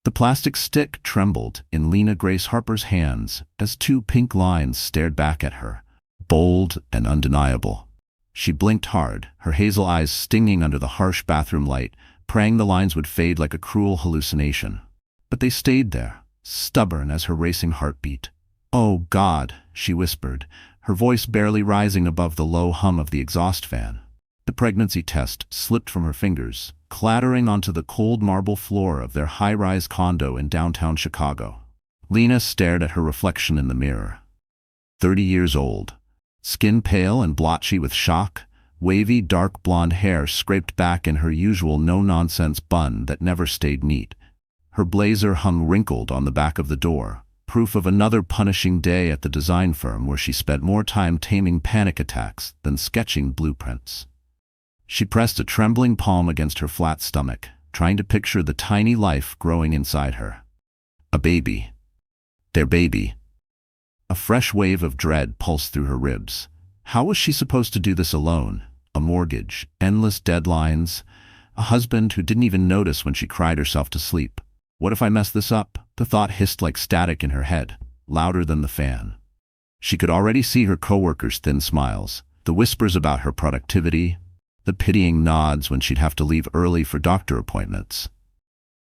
The plastic stick trembled in Lena Grace Harper's hands as two pink lines stared back at her, bold and undeniable. She blinked hard, her hazel eyes stinging under the harsh bathroom light, praying the lines would fade like a cruel hallucination. But they stayed there, stubborn as her racing heartbeat. "Oh, God," she whispered, her voice barely rising above the low hum of the exhaust fan. The pregnancy test slipped from her fingers, clattering onto the cold marble floor of their high-rise condo in downtown Chicago. Lena stared at her reflection in the mirror. 30 years old, skin pale and blotchy with shock, wavy dark blonde hair scraped back in her usual no-nonsense bun that never stayed neat. Her blazer hung wrinkled on the back of the door, proof of another punishing day at the design firm where she spent more time taming panic attacks than sketching blueprints. She pressed a trembling palm against her flat stomach, trying to picture the tiny life growing inside her. A baby. Their baby. A fresh wave of dread pulsed through her ribs. How was she supposed to do this alone? A mortgage, endless deadlines, a husband who didn't even notice when she cried herself to sleep. What if I mess this up? The thought hissed like static in her head, louder than the fan. She could already see her coworkers' thin smiles, the whispers about her productivity, the pitying nods when she'd have to leave early for doctor appointments.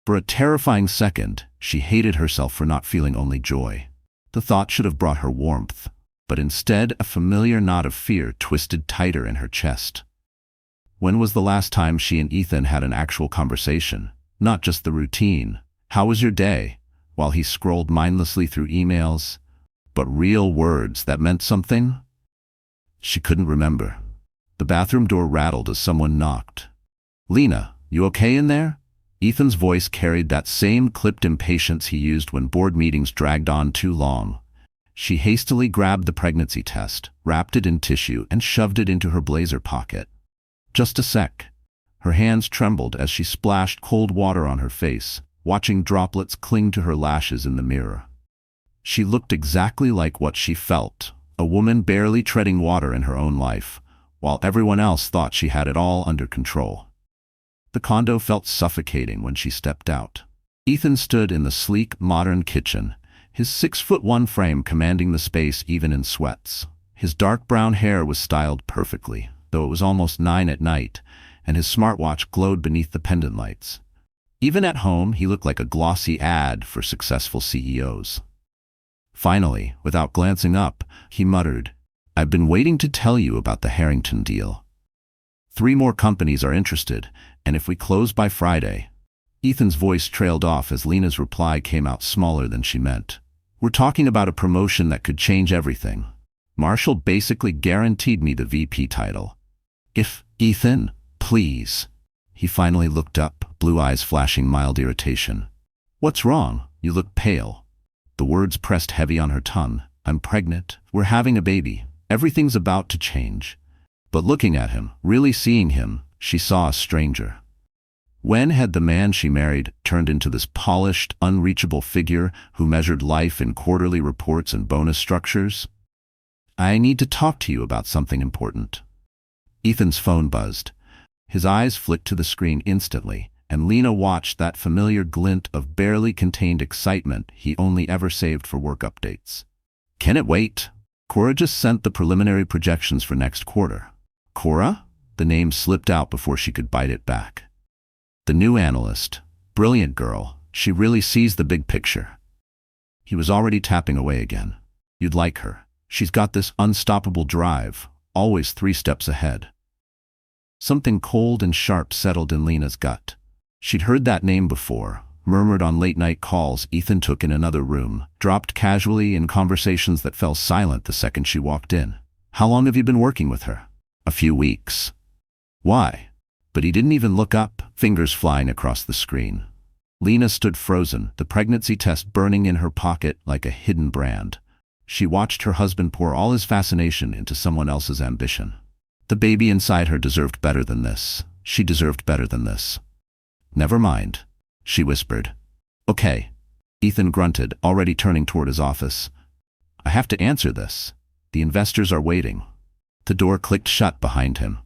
For a terrifying second, she hated herself for not feeling only joy. The thought should have brought her warmth, but instead a familiar knot of fear twisted tighter in her chest. When was the last time she and Ethan had an actual conversation, not just the routine, "How was your day?" while he scrolled mindlessly through emails, but real words that meant something? She couldn't remember. The bathroom door rattled as someone knocked. "Lena, you okay in there?" Ethan's voice carried that same clipped impatience he used when board meetings dragged on too long. She hastily grabbed the pregnancy test, wrapped it in tissue, and shoved it into her blazer pocket. "Just a sec." Her hands trembled as she splashed cold water on her face, watching droplets cling to her lashes in the mirror. She looked exactly like what she felt, a woman barely treading water in her own life, while everyone else thought she had it all under control. The condo felt suffocating when she stepped out. Ethan stood in the sleek, modern kitchen, his 6'1" frame commanding the space even in sweats. His dark brown hair was styled perfectly, though it was almost 9 at night, and his smartwatch glowed beneath the pendant lights. Even at home, he looked like a glossy ad for successful CEOs. Finally, without glancing up, he muttered, "I've been waiting to tell you about the Harrington deal. 3 more companies are interested, and if we close by Friday..." Ethan's voice trailed off as Lena's reply came out smaller than she meant. "We're talking about a promotion that could change everything. Marshall basically guaranteed me the VP title. If, Ethan, please." He finally looked up, blue eyes flashing mild irritation. "What's wrong? You look pale." The words pressed heavy on her tongue. "I'm pregnant. We're having a baby. Everything's about to change." But looking at him, really seeing him, she saw a stranger. When had the man she married turned into this polished, unreachable figure who measured life in quarterly reports and bonus structures? "I need to talk to you about something important." Ethan's phone buzzed. His eyes flicked to the screen instantly, and Lena watched that familiar glint of barely contained excitement he only ever saved for work updates. "Can it wait?" Cora just sent the preliminary projections for next quarter. Cora? The name slipped out before she could bite it back. The new analyst. Brilliant girl. She really sees the big picture. He was already tapping away again. "You'd like her. She's got this unstoppable drive, always 3 steps ahead." Something cold and sharp settled in Lena's gut. She'd heard that name before, murmured on late-night calls Ethan took in another room, dropped casually in conversations that fell silent the second she walked in. "How long have you been working with her?" "A few weeks." "Why?" But he didn't even look up, fingers flying across the screen. Lena stood frozen, the pregnancy test burning in her pocket like a hidden brand. She watched her husband pour all his fascination into someone else's ambition. The baby inside her deserved better than this. She deserved better than this. "Never mind," she whispered. "Okay." Ethan grunted, already turning toward his office. "I have to answer this. The investors are waiting." The door clicked shut behind him,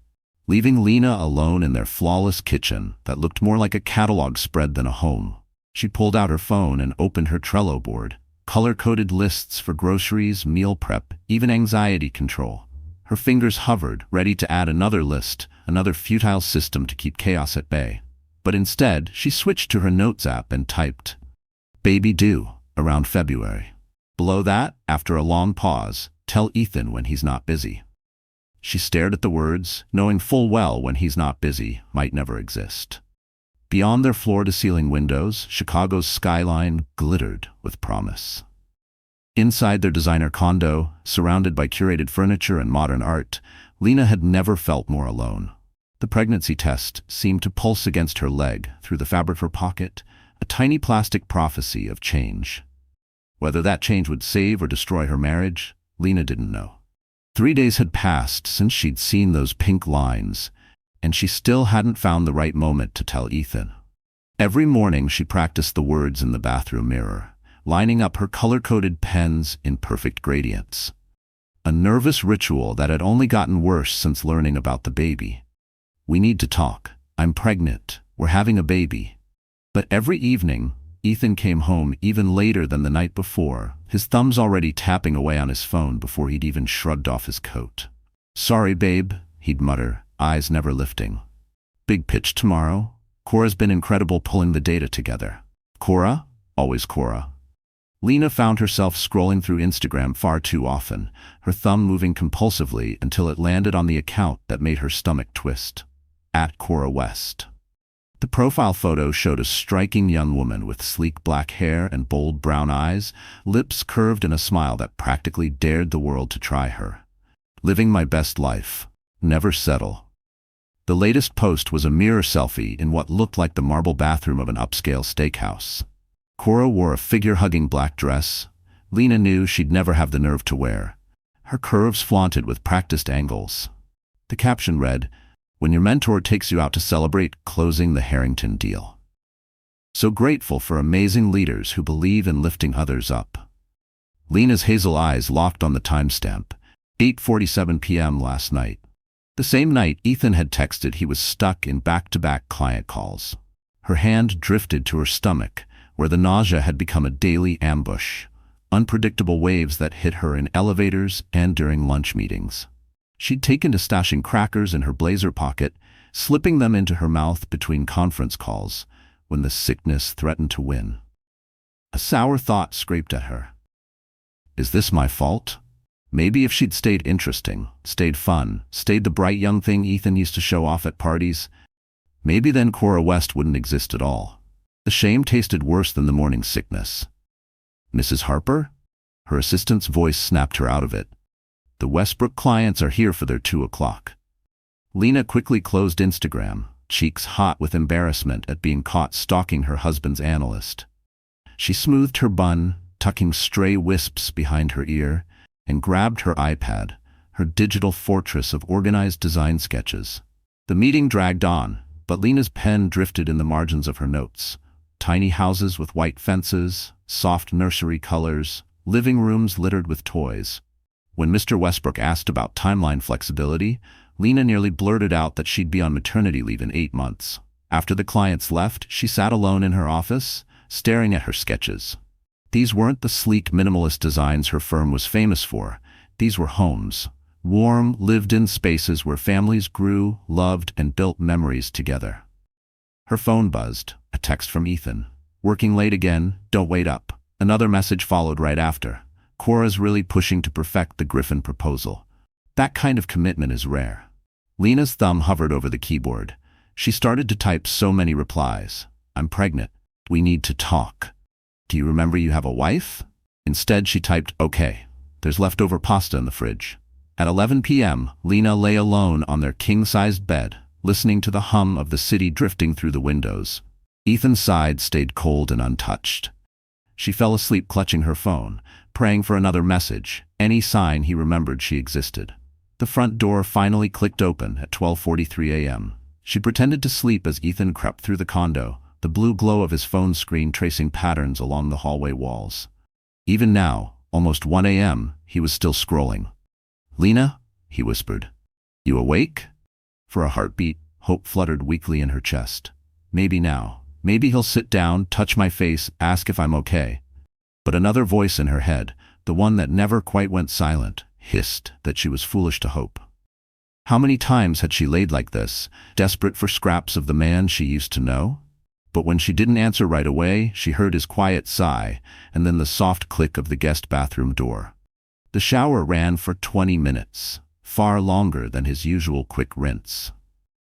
leaving Lena alone in their flawless kitchen that looked more like a catalog spread than a home. She pulled out her phone and opened her Trello board. Color-coded lists for groceries, meal prep, even anxiety control. Her fingers hovered, ready to add another list, another futile system to keep chaos at bay. But instead, she switched to her Notes app and typed, "Baby due, around February." Below that, after a long pause, "Tell Ethan when he's not busy." She stared at the words, knowing full well when he's not busy might never exist. Beyond their floor-to-ceiling windows, Chicago's skyline glittered with promise. Inside their designer condo, surrounded by curated furniture and modern art, Lena had never felt more alone. The pregnancy test seemed to pulse against her leg through the fabric of her pocket, a tiny plastic prophecy of change. Whether that change would save or destroy her marriage, Lena didn't know. 3 days had passed since she'd seen those pink lines, and she still hadn't found the right moment to tell Ethan. Every morning she practiced the words in the bathroom mirror, lining up her color-coded pens in perfect gradients. A nervous ritual that had only gotten worse since learning about the baby. "We need to talk. I'm pregnant. We're having a baby." But every evening, Ethan came home even later than the night before, his thumbs already tapping away on his phone before he'd even shrugged off his coat. "Sorry, babe," he'd mutter, eyes never lifting. "Big pitch tomorrow?" Cora's been incredible pulling the data together. Cora? Always Cora. Lena found herself scrolling through Instagram far too often, her thumb moving compulsively until it landed on the account that made her stomach twist. @CoraWest. The profile photo showed a striking young woman with sleek black hair and bold brown eyes, lips curved in a smile that practically dared the world to try her. "Living my best life. Never settle." The latest post was a mirror selfie in what looked like the marble bathroom of an upscale steakhouse. Cora wore a figure-hugging black dress Lena knew she'd never have the nerve to wear, her curves flaunted with practiced angles. The caption read, "When your mentor takes you out to celebrate closing the Harrington deal." So grateful for amazing leaders who believe in lifting others up. Lena's hazel eyes locked on the timestamp, 8:47 p.m. last night. The same night Ethan had texted he was stuck in back-to-back client calls. Her hand drifted to her stomach, where the nausea had become a daily ambush, unpredictable waves that hit her in elevators and during lunch meetings. She'd taken to stashing crackers in her blazer pocket, slipping them into her mouth between conference calls, when the sickness threatened to win. A sour thought scraped at her. Is this my fault? Maybe if she'd stayed interesting, stayed fun, stayed the bright young thing Ethan used to show off at parties, maybe then Cora West wouldn't exist at all. The shame tasted worse than the morning sickness. "Mrs. Harper?" Her assistant's voice snapped her out of it. "The Westbrook clients are here for their 2 o'clock. Lena quickly closed Instagram, cheeks hot with embarrassment at being caught stalking her husband's analyst. She smoothed her bun, tucking stray wisps behind her ear, and grabbed her iPad, her digital fortress of organized design sketches. The meeting dragged on, but Lena's pen drifted in the margins of her notes. Tiny houses with white fences, soft nursery colors, living rooms littered with toys. When Mr. Westbrook asked about timeline flexibility, Lena nearly blurted out that she'd be on maternity leave in 8 months. After the clients left, she sat alone in her office, staring at her sketches. These weren't the sleek minimalist designs her firm was famous for. These were homes. Warm, lived-in spaces where families grew, loved, and built memories together. Her phone buzzed, a text from Ethan. "Working late again, don't wait up." Another message followed right after. "Cora's really pushing to perfect the Griffin proposal. That kind of commitment is rare." Lena's thumb hovered over the keyboard. She started to type so many replies. "I'm pregnant. We need to talk. Do you remember you have a wife?" Instead, she typed, "Okay. There's leftover pasta in the fridge." At 11 p.m., Lena lay alone on their king-sized bed, listening to the hum of the city drifting through the windows. Ethan's side stayed cold and untouched. She fell asleep clutching her phone, praying for another message, any sign he remembered she existed. The front door finally clicked open at 12:43 a.m. She pretended to sleep as Ethan crept through the condo, the blue glow of his phone screen tracing patterns along the hallway walls. Even now, almost 1 a.m., he was still scrolling. "Lena?" he whispered. "You awake?" For a heartbeat, hope fluttered weakly in her chest. Maybe now, Maybe he'll sit down, touch my face, ask if I'm okay. But another voice in her head, the one that never quite went silent, hissed that she was foolish to hope. How many times had she laid like this, desperate for scraps of the man she used to know? But when she didn't answer right away, she heard his quiet sigh, and then the soft click of the guest bathroom door. The shower ran for 20 minutes, far longer than his usual quick rinse.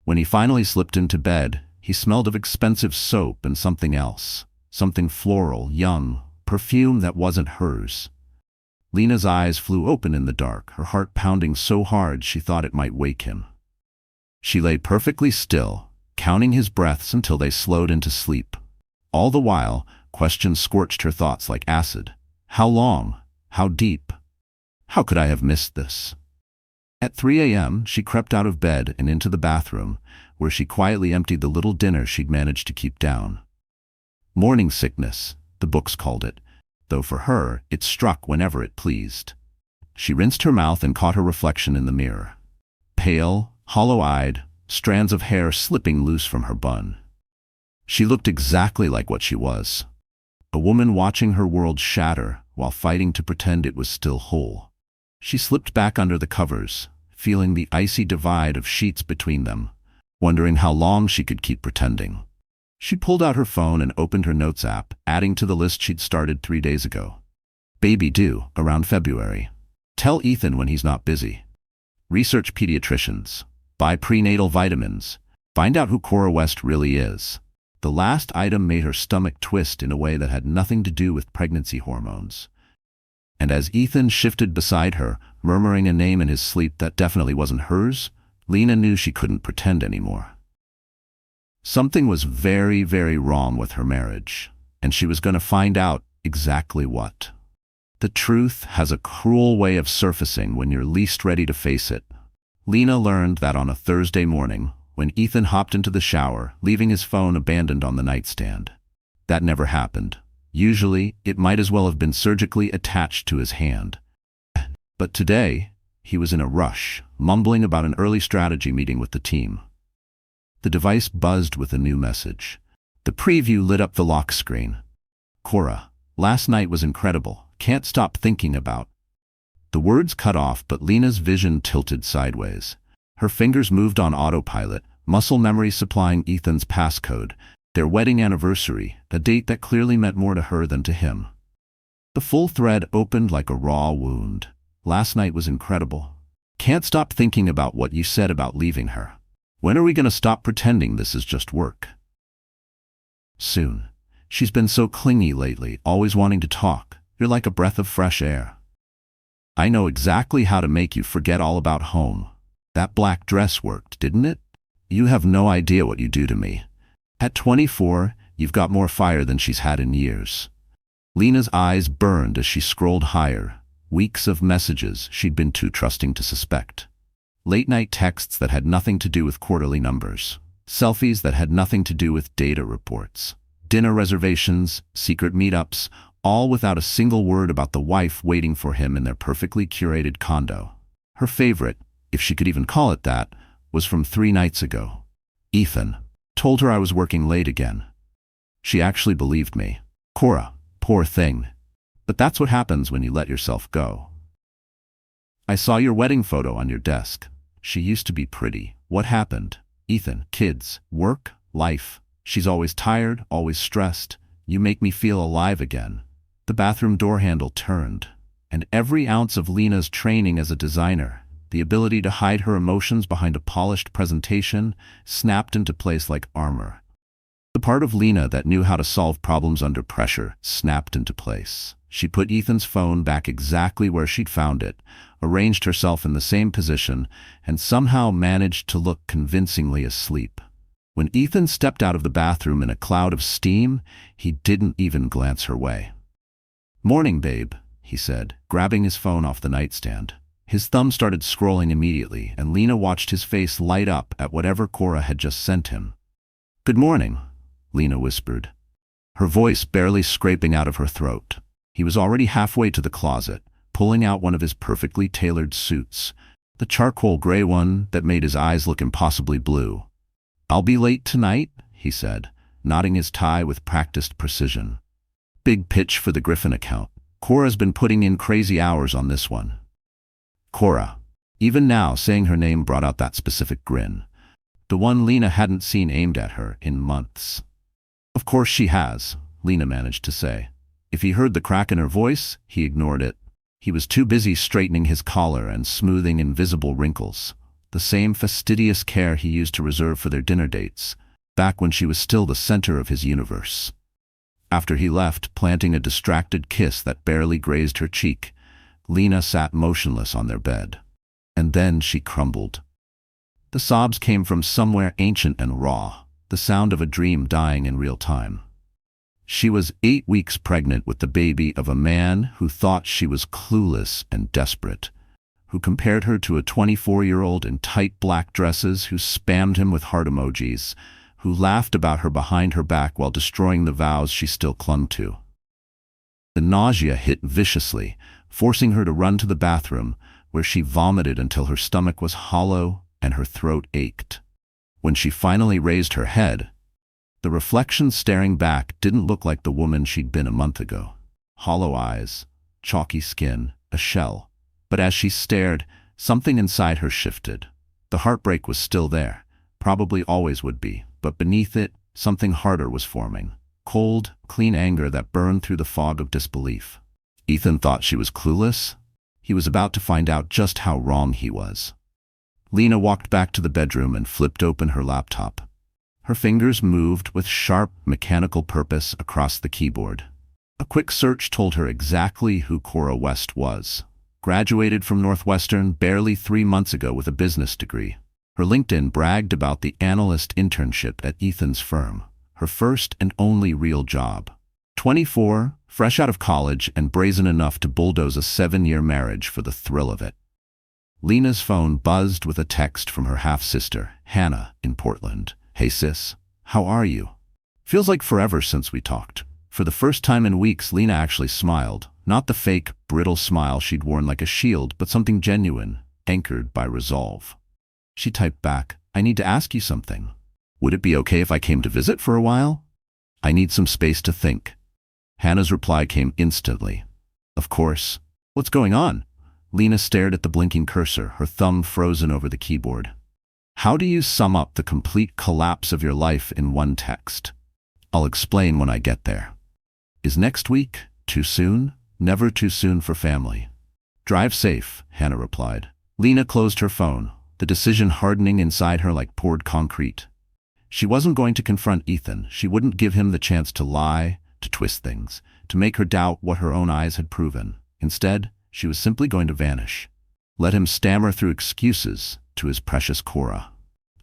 When he finally slipped into bed, he smelled of expensive soap and something else, something floral, young, perfume that wasn't hers. Lena's eyes flew open in the dark, her heart pounding so hard she thought it might wake him. She lay perfectly still, counting his breaths until they slowed into sleep. All the while, questions scorched her thoughts like acid. How long? How deep? How could I have missed this? At 3 a.m., she crept out of bed and into the bathroom, where she quietly emptied the little dinner she'd managed to keep down. Morning sickness, the books called it, though for her, it struck whenever it pleased. She rinsed her mouth and caught her reflection in the mirror. Pale, hollow-eyed, strands of hair slipping loose from her bun. She looked exactly like what she was. A woman watching her world shatter while fighting to pretend it was still whole. She slipped back under the covers, feeling the icy divide of sheets between them, wondering how long she could keep pretending. She pulled out her phone and opened her notes app, adding to the list she'd started 3 days ago. Baby due, around February. Tell Ethan when he's not busy. Research pediatricians. Buy prenatal vitamins. Find out who Cora West really is. The last item made her stomach twist in a way that had nothing to do with pregnancy hormones. And as Ethan shifted beside her, murmuring a name in his sleep that definitely wasn't hers, Lena knew she couldn't pretend anymore. Something was very, very wrong with her marriage, and she was going to find out exactly what. The truth has a cruel way of surfacing when you're least ready to face it. Lena learned that on a Thursday morning, when Ethan hopped into the shower, leaving his phone abandoned on the nightstand. That never happened. Usually, it might as well have been surgically attached to his hand. But today, he was in a rush, mumbling about an early strategy meeting with the team. The device buzzed with a new message. The preview lit up the lock screen. Cora, last night was incredible. Can't stop thinking about. The words cut off, but Lena's vision tilted sideways. Her fingers moved on autopilot, muscle memory supplying Ethan's passcode, their wedding anniversary, a date that clearly meant more to her than to him. The full thread opened like a raw wound. Last night was incredible. Can't stop thinking about what you said about leaving her. When are we going to stop pretending this is just work? Soon. She's been so clingy lately, always wanting to talk. You're like a breath of fresh air. I know exactly how to make you forget all about home. That black dress worked, didn't it? You have no idea what you do to me. At 24, you've got more fire than she's had in years. Lena's eyes burned as she scrolled higher. Weeks of messages she'd been too trusting to suspect. Late-night texts that had nothing to do with quarterly numbers. Selfies that had nothing to do with data reports. Dinner reservations, secret meetups, all without a single word about the wife waiting for him in their perfectly curated condo. Her favorite, if she could even call it that, was from 3 nights ago. Ethan told her I was working late again. She actually believed me. Cora, poor thing. But that's what happens when you let yourself go. I saw your wedding photo on your desk. She used to be pretty. What happened? Ethan, kids, work, life. She's always tired, always stressed. You make me feel alive again. The bathroom door handle turned, and every ounce of Lena's training as a designer, the ability to hide her emotions behind a polished presentation, snapped into place like armor. The part of Lena that knew how to solve problems under pressure snapped into place. She put Ethan's phone back exactly where she'd found it, arranged herself in the same position, and somehow managed to look convincingly asleep. When Ethan stepped out of the bathroom in a cloud of steam, he didn't even glance her way. "Morning, babe," he said, grabbing his phone off the nightstand. His thumb started scrolling immediately, and Lena watched his face light up at whatever Cora had just sent him. "Good morning," Lena whispered, her voice barely scraping out of her throat. He was already halfway to the closet, pulling out one of his perfectly tailored suits, the charcoal gray one that made his eyes look impossibly blue. "I'll be late tonight," he said, knotting his tie with practiced precision. Big pitch for the Griffin account. Cora's been putting in crazy hours on this one. Cora. Even now, saying her name brought out that specific grin. The one Lena hadn't seen aimed at her in months. Of course she has, Lena managed to say. If he heard the crack in her voice, he ignored it. He was too busy straightening his collar and smoothing invisible wrinkles. The same fastidious care he used to reserve for their dinner dates, back when she was still the center of his universe. After he left, planting a distracted kiss that barely grazed her cheek, Lena sat motionless on their bed. And then she crumbled. The sobs came from somewhere ancient and raw, the sound of a dream dying in real time. She was 8 weeks pregnant with the baby of a man who thought she was clueless and desperate, who compared her to a 24-year-old in tight black dresses, who spammed him with heart emojis, who laughed about her behind her back while destroying the vows she still clung to. The nausea hit viciously, forcing her to run to the bathroom, where she vomited until her stomach was hollow and her throat ached. When she finally raised her head, the reflection staring back didn't look like the woman she'd been a month ago. Hollow eyes, chalky skin, a shell. But as she stared, something inside her shifted. The heartbreak was still there, probably always would be, but beneath it, something harder was forming. Cold, clean anger that burned through the fog of disbelief. Ethan thought she was clueless. He was about to find out just how wrong he was. Lena walked back to the bedroom and flipped open her laptop. Her fingers moved with sharp, mechanical purpose across the keyboard. A quick search told her exactly who Cora West was. Graduated from Northwestern barely 3 months ago with a business degree. Her LinkedIn bragged about the analyst internship at Ethan's firm, her first and only real job. 24, fresh out of college and brazen enough to bulldoze a 7-year marriage for the thrill of it. Lena's phone buzzed with a text from her half-sister, Hannah, in Portland. "Hey sis, how are you? Feels like forever since we talked." For the first time in weeks, Lena actually smiled. Not the fake, brittle smile she'd worn like a shield, but something genuine, anchored by resolve. She typed back, "I need to ask you something. Would it be okay if I came to visit for a while? I need some space to think." Hannah's reply came instantly. "Of course. What's going on?" Lena stared at the blinking cursor, her thumb frozen over the keyboard. "How do you sum up the complete collapse of your life in one text?" "I'll explain when I get there." "Is next week too soon?" "Never too soon for family." "Drive safe," Hannah replied. Lena closed her phone, the decision hardening inside her like poured concrete. She wasn't going to confront Ethan. She wouldn't give him the chance to lie, to twist things, to make her doubt what her own eyes had proven. Instead, she was simply going to vanish. Let him stammer through excuses to his precious Cora.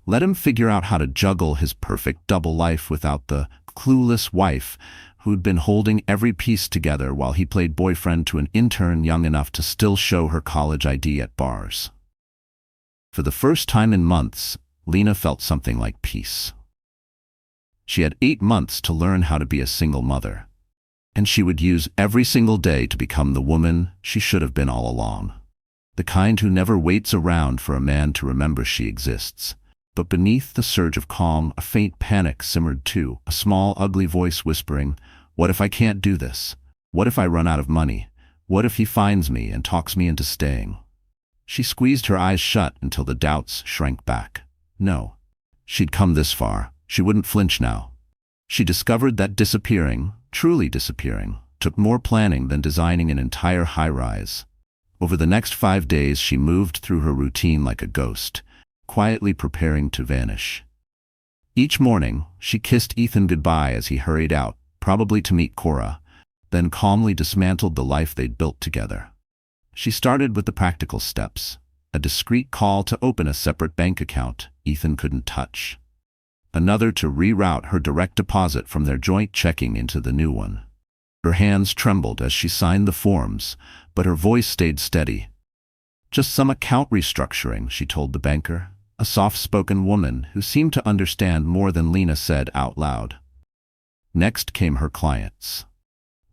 Let him figure out how to juggle his perfect double life without the clueless wife who'd been holding every piece together while he played boyfriend to an intern young enough to still show her college ID at bars. For the first time in months, Lena felt something like peace. She had 8 months to learn how to be a single mother, and she would use every single day to become the woman she should have been all along. The kind who never waits around for a man to remember she exists. But beneath the surge of calm, a faint panic simmered too, a small, ugly voice whispering, "What if I can't do this? What if I run out of money? What if he finds me and talks me into staying?" She squeezed her eyes shut until the doubts shrank back. No. She'd come this far. She wouldn't flinch now. She discovered that disappearing, truly disappearing, took more planning than designing an entire high-rise. Over the next 5 days, she moved through her routine like a ghost, quietly preparing to vanish. Each morning, she kissed Ethan goodbye as he hurried out, probably to meet Cora, then calmly dismantled the life they'd built together. She started with the practical steps, a discreet call to open a separate bank account Ethan couldn't touch, another to reroute her direct deposit from their joint checking into the new one. Her hands trembled as she signed the forms, but her voice stayed steady. "Just some account restructuring," she told the banker, a soft-spoken woman who seemed to understand more than Lena said out loud. Next came her clients.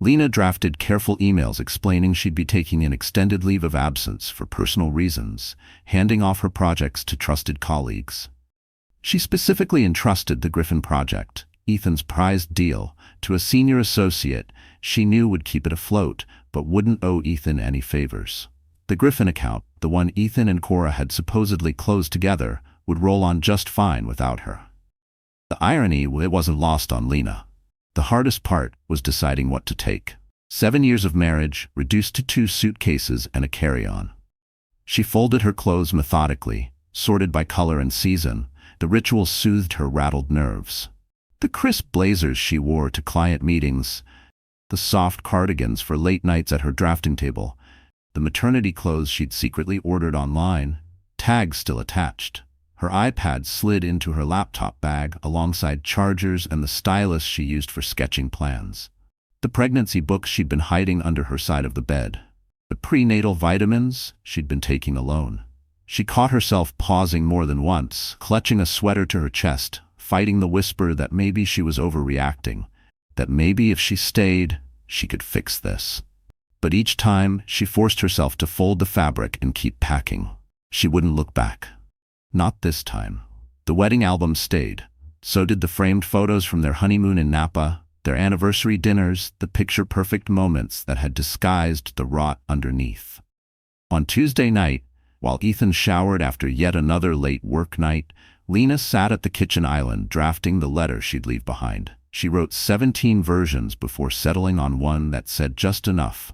Lena drafted careful emails explaining she'd be taking an extended leave of absence for personal reasons, handing off her projects to trusted colleagues. She specifically entrusted the Griffin project, Ethan's prized deal, to a senior associate she knew would keep it afloat, but wouldn't owe Ethan any favors. The Griffin account, the one Ethan and Cora had supposedly closed together, would roll on just fine without her. The irony, it wasn't lost on Lena. The hardest part was deciding what to take. 7 years of marriage, reduced to 2 suitcases and a carry-on. She folded her clothes methodically, sorted by color and season. The ritual soothed her rattled nerves. The crisp blazers she wore to client meetings, the soft cardigans for late nights at her drafting table, the maternity clothes she'd secretly ordered online, tags still attached. Her iPad slid into her laptop bag alongside chargers and the stylus she used for sketching plans. The pregnancy books she'd been hiding under her side of the bed. The prenatal vitamins she'd been taking alone. She caught herself pausing more than once, clutching a sweater to her chest, fighting the whisper that maybe she was overreacting, that maybe if she stayed, she could fix this. But each time, she forced herself to fold the fabric and keep packing. She wouldn't look back. Not this time. The wedding album stayed. So did the framed photos from their honeymoon in Napa, their anniversary dinners, the picture-perfect moments that had disguised the rot underneath. On Tuesday night, while Ethan showered after yet another late work night, Lena sat at the kitchen island drafting the letter she'd leave behind. She wrote 17 versions before settling on one that said just enough.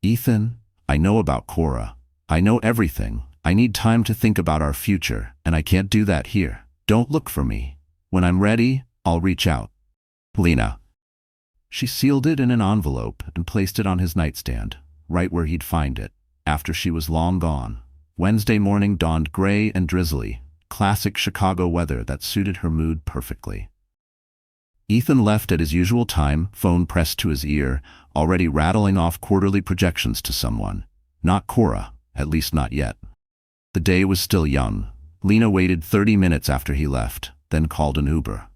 Ethan, I know about Cora. I know everything. I need time to think about our future, and I can't do that here. Don't look for me. When I'm ready, I'll reach out. Lena. She sealed it in an envelope and placed it on his nightstand, right where he'd find it, after she was long gone. Wednesday morning dawned gray and drizzly, classic Chicago weather that suited her mood perfectly. Ethan left at his usual time, phone pressed to his ear, already rattling off quarterly projections to someone. Not Cora, at least not yet. The day was still young. Lena waited 30 minutes after he left, then called an Uber.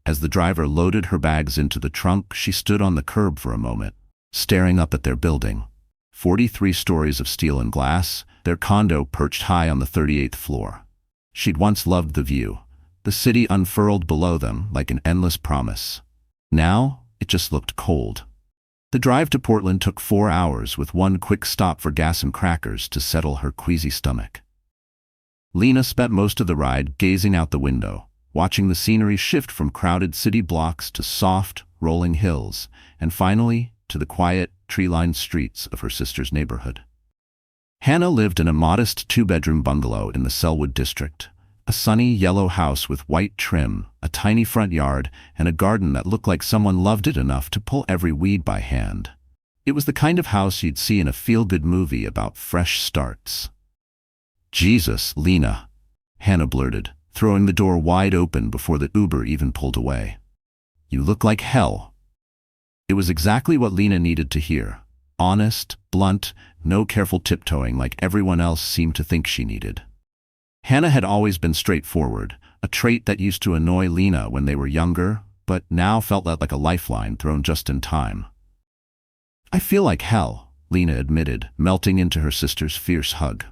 As the driver loaded her bags into the trunk, she stood on the curb for a moment, staring up at their building. 43 stories of steel and glass, their condo perched high on the 38th floor. She'd once loved the view. The city unfurled below them like an endless promise. Now, it just looked cold. The drive to Portland took 4 hours with one quick stop for gas and crackers to settle her queasy stomach. Lena spent most of the ride gazing out the window, watching the scenery shift from crowded city blocks to soft, rolling hills, and finally to the quiet, tree-lined streets of her sister's neighborhood. Hannah lived in a modest 2-bedroom bungalow in the Selwood district. A sunny yellow house with white trim, a tiny front yard, and a garden that looked like someone loved it enough to pull every weed by hand. It was the kind of house you'd see in a feel-good movie about fresh starts. Jesus, Lena, Hannah blurted, throwing the door wide open before the Uber even pulled away. You look like hell. It was exactly what Lena needed to hear. Honest, blunt, no careful tiptoeing like everyone else seemed to think she needed. Hannah had always been straightforward, a trait that used to annoy Lena when they were younger, but now felt like a lifeline thrown just in time. I feel like hell, Lena admitted, melting into her sister's fierce hug.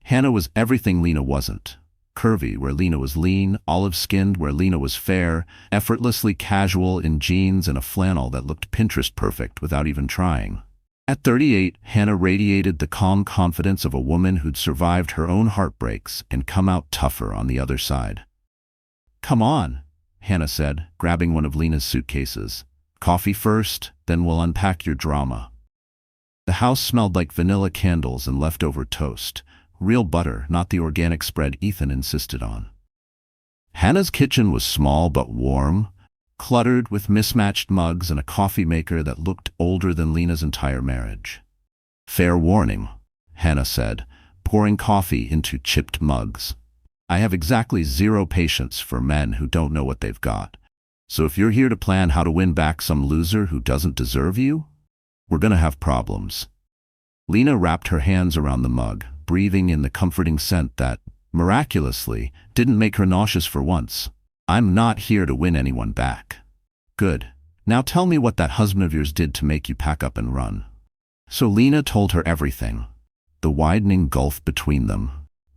Hannah was everything Lena wasn't. Curvy where Lena was lean, olive-skinned where Lena was fair, effortlessly casual in jeans and a flannel that looked Pinterest perfect without even trying. At 38, Hannah radiated the calm confidence of a woman who'd survived her own heartbreaks and come out tougher on the other side. Come on, Hannah said, grabbing one of Lena's suitcases. Coffee first, then we'll unpack your drama. The house smelled like vanilla candles and leftover toast. Real butter, not the organic spread Ethan insisted on. Hannah's kitchen was small but warm, cluttered with mismatched mugs and a coffee maker that looked older than Lena's entire marriage. Fair warning, Hannah said, pouring coffee into chipped mugs. I have exactly 0 patience for men who don't know what they've got. So if you're here to plan how to win back some loser who doesn't deserve you, we're gonna have problems. Lena wrapped her hands around the mug, breathing in the comforting scent that, miraculously, didn't make her nauseous for once. I'm not here to win anyone back. Good. Now tell me what that husband of yours did to make you pack up and run. So Lena told her everything. The widening gulf between them,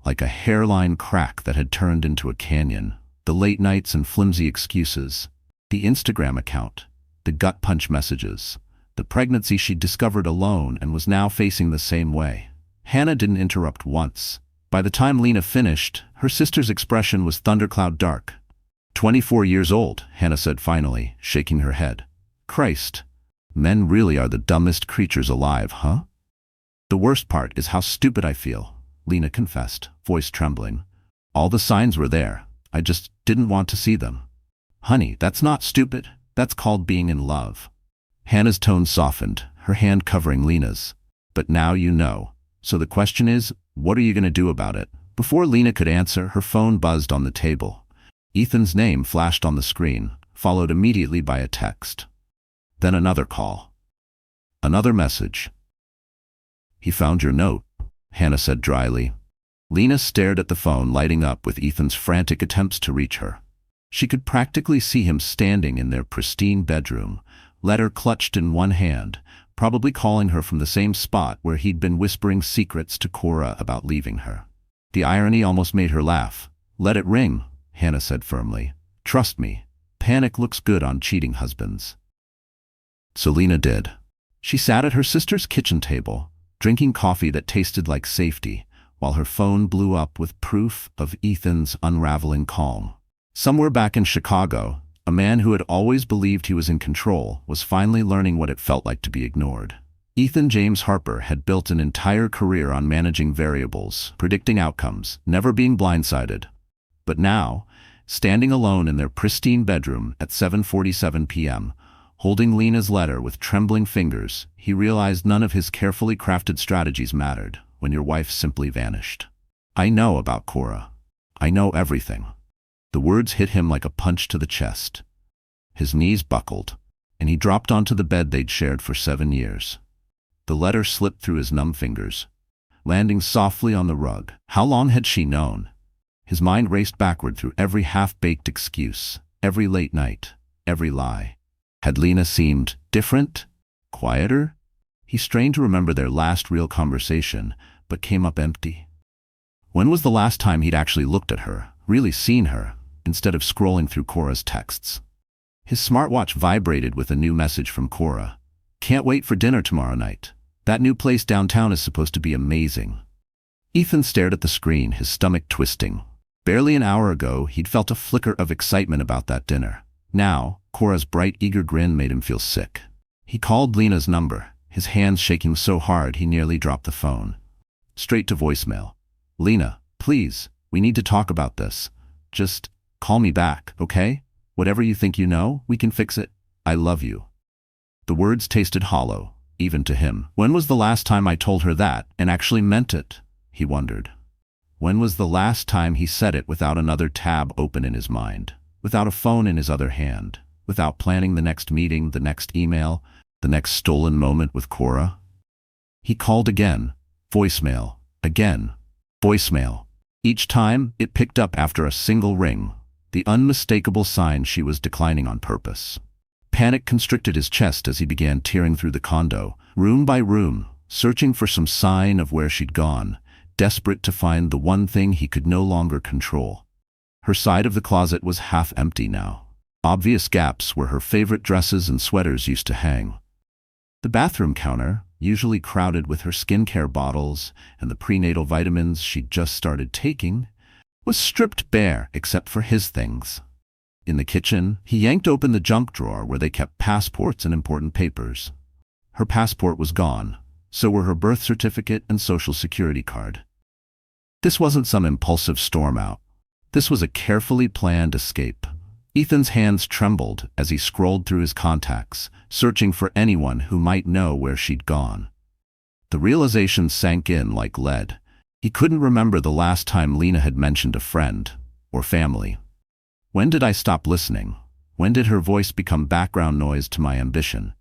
like a hairline crack that had turned into a canyon, the late nights and flimsy excuses, The Instagram account, the gut punch messages, the pregnancy she'd discovered alone and was now facing the same way. Hannah didn't interrupt once. By the time Lena finished, her sister's expression was thundercloud dark. 24 years old, Hannah said finally, shaking her head. Christ, men really are the dumbest creatures alive, huh? The worst part is how stupid I feel, Lena confessed, voice trembling. All the signs were there. I just didn't want to see them. Honey, that's not stupid. That's called being in love. Hannah's tone softened, her hand covering Lena's. But now you know. So the question is, what are you going to do about it? Before Lena could answer, her phone buzzed on the table. Ethan's name flashed on the screen, followed immediately by a text. Then another call. Another message. He found your note, Hannah said dryly. Lena stared at the phone lighting up with Ethan's frantic attempts to reach her. She could practically see him standing in their pristine bedroom, letter clutched in one hand, probably calling her from the same spot where he'd been whispering secrets to Cora about leaving her. The irony almost made her laugh. Let it ring, Hannah said firmly. Trust me, panic looks good on cheating husbands. So Lena did. She sat at her sister's kitchen table, drinking coffee that tasted like safety, while her phone blew up with proof of Ethan's unraveling calm. Somewhere back in Chicago, a man who had always believed he was in control was finally learning what it felt like to be ignored. Ethan James Harper had built an entire career on managing variables, predicting outcomes, never being blindsided. But now, standing alone in their pristine bedroom at 7:47 p.m., holding Lena's letter with trembling fingers, he realized none of his carefully crafted strategies mattered when your wife simply vanished. I know about Cora. I know everything. The words hit him like a punch to the chest. His knees buckled, and he dropped onto the bed they'd shared for 7 years. The letter slipped through his numb fingers, landing softly on the rug. How long had she known? His mind raced backward through every half-baked excuse, every late night, every lie. Had Lena seemed different? Quieter? He strained to remember their last real conversation, but came up empty. When was the last time he'd actually looked at her, really seen her, instead of scrolling through Cora's texts? His smartwatch vibrated with a new message from Cora. Can't wait for dinner tomorrow night. That new place downtown is supposed to be amazing. Ethan stared at the screen, his stomach twisting. Barely an hour ago, he'd felt a flicker of excitement about that dinner. Now, Cora's bright, eager grin made him feel sick. He called Lena's number, his hands shaking so hard he nearly dropped the phone. Straight to voicemail. Lena, please, we need to talk about this. Just call me back, okay? Whatever you think you know, we can fix it. I love you. The words tasted hollow, even to him. When was the last time I told her that and actually meant it? He wondered. When was the last time he said it without another tab open in his mind, without a phone in his other hand, without planning the next meeting, the next email, the next stolen moment with Cora? He called again. Voicemail. Again. Voicemail. Each time, it picked up after a single ring, the unmistakable sign she was declining on purpose. Panic constricted his chest as he began tearing through the condo, room by room, searching for some sign of where she'd gone, desperate to find the one thing he could no longer control. Her side of the closet was half empty now. Obvious gaps where her favorite dresses and sweaters used to hang. The bathroom counter, usually crowded with her skincare bottles and the prenatal vitamins she'd just started taking, was stripped bare except for his things. In the kitchen, he yanked open the junk drawer where they kept passports and important papers. Her passport was gone, so were her birth certificate and social security card. This wasn't some impulsive storm out. This was a carefully planned escape. Ethan's hands trembled as he scrolled through his contacts, searching for anyone who might know where she'd gone. The realization sank in like lead. He couldn't remember the last time Lena had mentioned a friend or family. When did I stop listening? When did her voice become background noise to my ambition?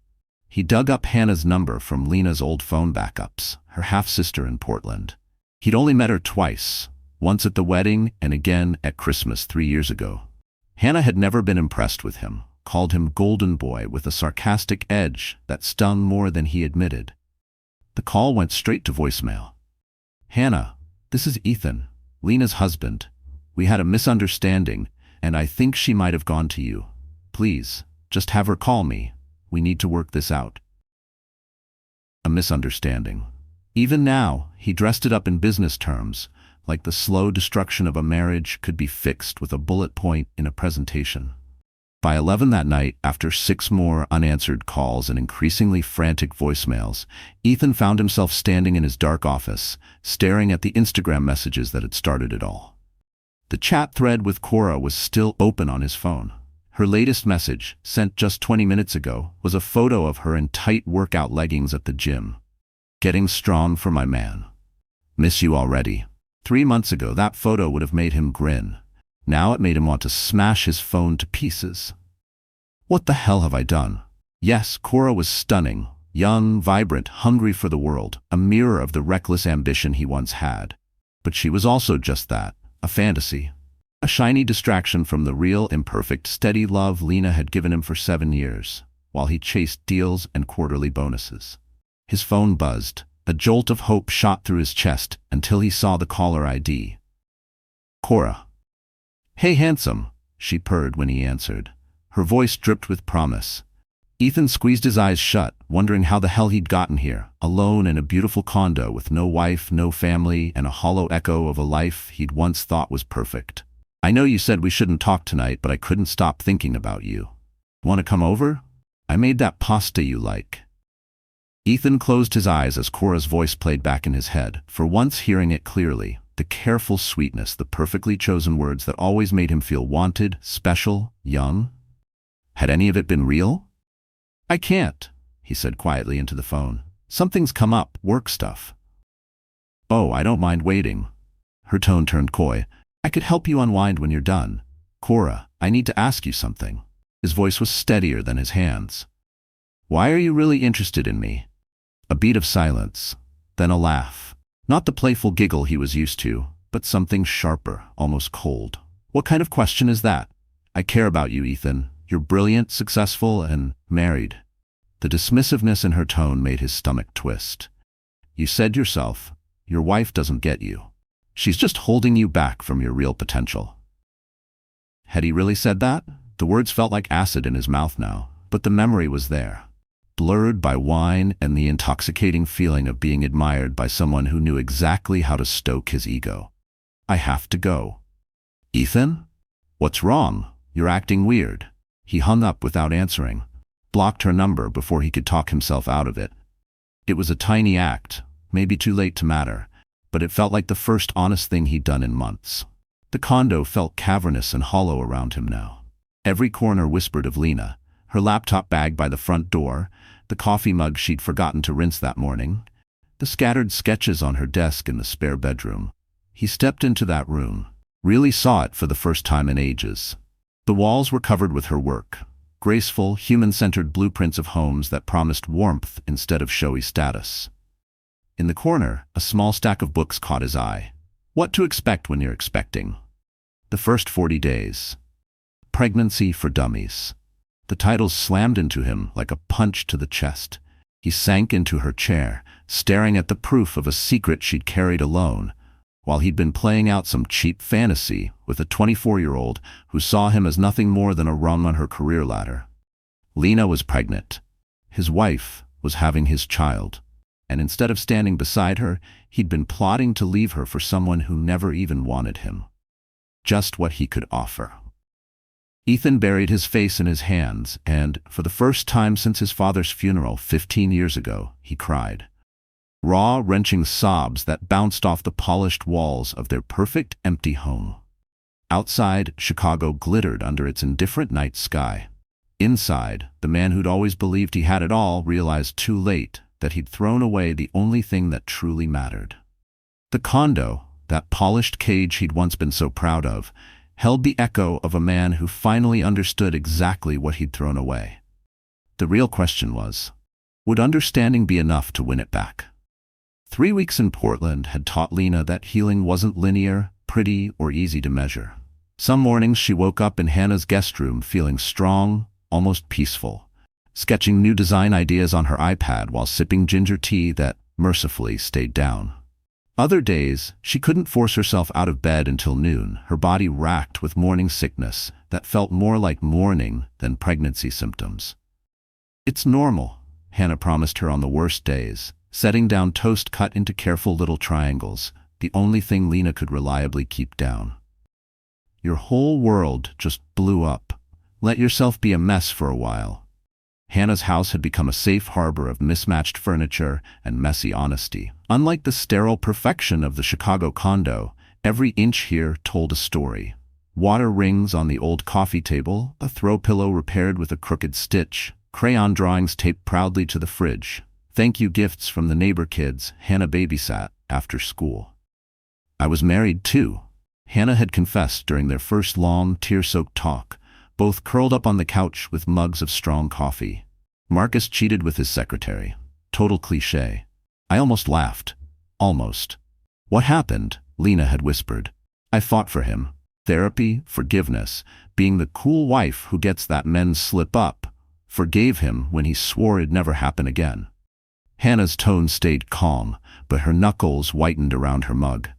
He dug up Hannah's number from Lena's old phone backups, her half-sister in Portland. He'd only met her twice, once at the wedding and again at Christmas 3 years ago. Hannah had never been impressed with him, called him Golden Boy with a sarcastic edge that stung more than he admitted. The call went straight to voicemail. Hannah, this is Ethan, Lena's husband. We had a misunderstanding, and I think she might have gone to you. Please, just have her call me. We need to work this out. A misunderstanding. Even now, he dressed it up in business terms, like the slow destruction of a marriage could be fixed with a bullet point in a presentation. By 11 that night, after 6 more unanswered calls and increasingly frantic voicemails, Ethan found himself standing in his dark office, staring at the Instagram messages that had started it all. The chat thread with Cora was still open on his phone. Her latest message, sent just 20 minutes ago, was a photo of her in tight workout leggings at the gym. Getting strong for my man. Miss you already. 3 months ago, that photo would have made him grin. Now it made him want to smash his phone to pieces. What the hell have I done? Yes, Cora was stunning, young, vibrant, hungry for the world, a mirror of the reckless ambition he once had. But she was also just that, a fantasy. A shiny distraction from the real, imperfect, steady love Lena had given him for 7 years, while he chased deals and quarterly bonuses. His phone buzzed. A jolt of hope shot through his chest until he saw the caller ID. Cora. Hey, handsome, she purred when he answered. Her voice dripped with promise. Ethan squeezed his eyes shut, wondering how the hell he'd gotten here, alone in a beautiful condo with no wife, no family, and a hollow echo of a life he'd once thought was perfect. I know you said we shouldn't talk tonight, but I couldn't stop thinking about you. Want to come over? I made that pasta you like. Ethan closed his eyes as Cora's voice played back in his head, for once hearing it clearly, the careful sweetness, the perfectly chosen words that always made him feel wanted, special, young. Had any of it been real? I can't, he said quietly into the phone. Something's come up, work stuff. Oh, I don't mind waiting. Her tone turned coy. I could help you unwind when you're done. Cora, I need to ask you something. His voice was steadier than his hands. Why are you really interested in me? A beat of silence, then a laugh. Not the playful giggle he was used to, but something sharper, almost cold. What kind of question is that? I care about you, Ethan. You're brilliant, successful, and married. The dismissiveness in her tone made his stomach twist. You said yourself, your wife doesn't get you. She's just holding you back from your real potential. Had he really said that? The words felt like acid in his mouth now, but the memory was there, blurred by wine and the intoxicating feeling of being admired by someone who knew exactly how to stoke his ego. I have to go. Ethan? What's wrong? You're acting weird. He hung up without answering, blocked her number before he could talk himself out of it. It was a tiny act, maybe too late to matter, but it felt like the first honest thing he'd done in months. The condo felt cavernous and hollow around him now. Every corner whispered of Lena, her laptop bag by the front door, the coffee mug she'd forgotten to rinse that morning, the scattered sketches on her desk in the spare bedroom. He stepped into that room, really saw it for the first time in ages. The walls were covered with her work, graceful, human-centered blueprints of homes that promised warmth instead of showy status. In the corner, a small stack of books caught his eye. What to expect when you're expecting. The First 40 Days. Pregnancy for Dummies. The titles slammed into him like a punch to the chest. He sank into her chair, staring at the proof of a secret she'd carried alone, while he'd been playing out some cheap fantasy with a 24-year-old who saw him as nothing more than a rung on her career ladder. Lena was pregnant. His wife was having his child. And instead of standing beside her, he'd been plotting to leave her for someone who never even wanted him. Just what he could offer. Ethan buried his face in his hands, and, for the first time since his father's funeral 15 years ago, he cried. Raw, wrenching sobs that bounced off the polished walls of their perfect, empty home. Outside, Chicago glittered under its indifferent night sky. Inside, the man who'd always believed he had it all realized too late that he'd thrown away the only thing that truly mattered. The condo, that polished cage he'd once been so proud of, held the echo of a man who finally understood exactly what he'd thrown away. The real question was, would understanding be enough to win it back? 3 weeks in Portland had taught Lena that healing wasn't linear, pretty, or easy to measure. Some mornings she woke up in Hannah's guest room feeling strong, almost peaceful, sketching new design ideas on her iPad while sipping ginger tea that, mercifully, stayed down. Other days, she couldn't force herself out of bed until noon, her body racked with morning sickness that felt more like mourning than pregnancy symptoms. "It's normal," Hannah promised her on the worst days, setting down toast cut into careful little triangles, the only thing Lena could reliably keep down. "Your whole world just blew up. Let yourself be a mess for a while." Hannah's house had become a safe harbor of mismatched furniture and messy honesty. Unlike the sterile perfection of the Chicago condo, every inch here told a story. Water rings on the old coffee table, a throw pillow repaired with a crooked stitch, crayon drawings taped proudly to the fridge, thank you gifts from the neighbor kids Hannah babysat after school. "I was married too," Hannah had confessed during their first long, tear-soaked talk, both curled up on the couch with mugs of strong coffee. "Marcus cheated with his secretary. Total cliché." I almost laughed. Almost. "What happened?" Lena had whispered. "I fought for him. Therapy, forgiveness, being the cool wife who gets that men slip up. Forgave him when he swore it'd never happen again." Hannah's tone stayed calm, but her knuckles whitened around her mug.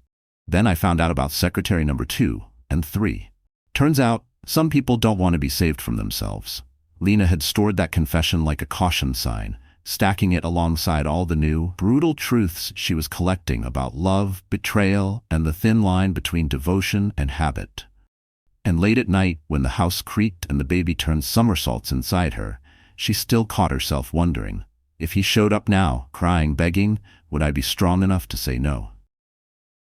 "Then I found out about secretary number 2 and 3. Turns out, some people don't want to be saved from themselves." Lena had stored that confession like a caution sign, stacking it alongside all the new, brutal truths she was collecting about love, betrayal, and the thin line between devotion and habit. And late at night, when the house creaked and the baby turned somersaults inside her, she still caught herself wondering, if he showed up now, crying, begging, would I be strong enough to say no?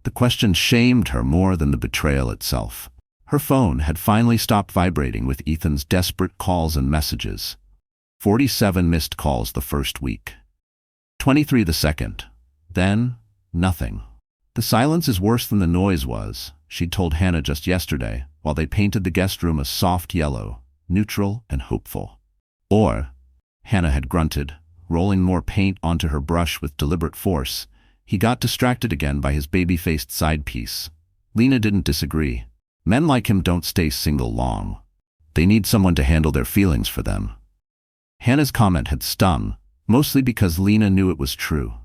The question shamed her more than the betrayal itself. Her phone had finally stopped vibrating with Ethan's desperate calls and messages. 47 missed calls the first week. 23 the second. Then, nothing. "The silence is worse than the noise was," she'd told Hannah just yesterday, while they painted the guest room a soft yellow, neutral and hopeful. "Or," Hannah had grunted, rolling more paint onto her brush with deliberate force, "he got distracted again by his baby-faced side piece." Lena didn't disagree. Men like him don't stay single long. They need someone to handle their feelings for them. Hannah's comment had stung, mostly because Lena knew it was true.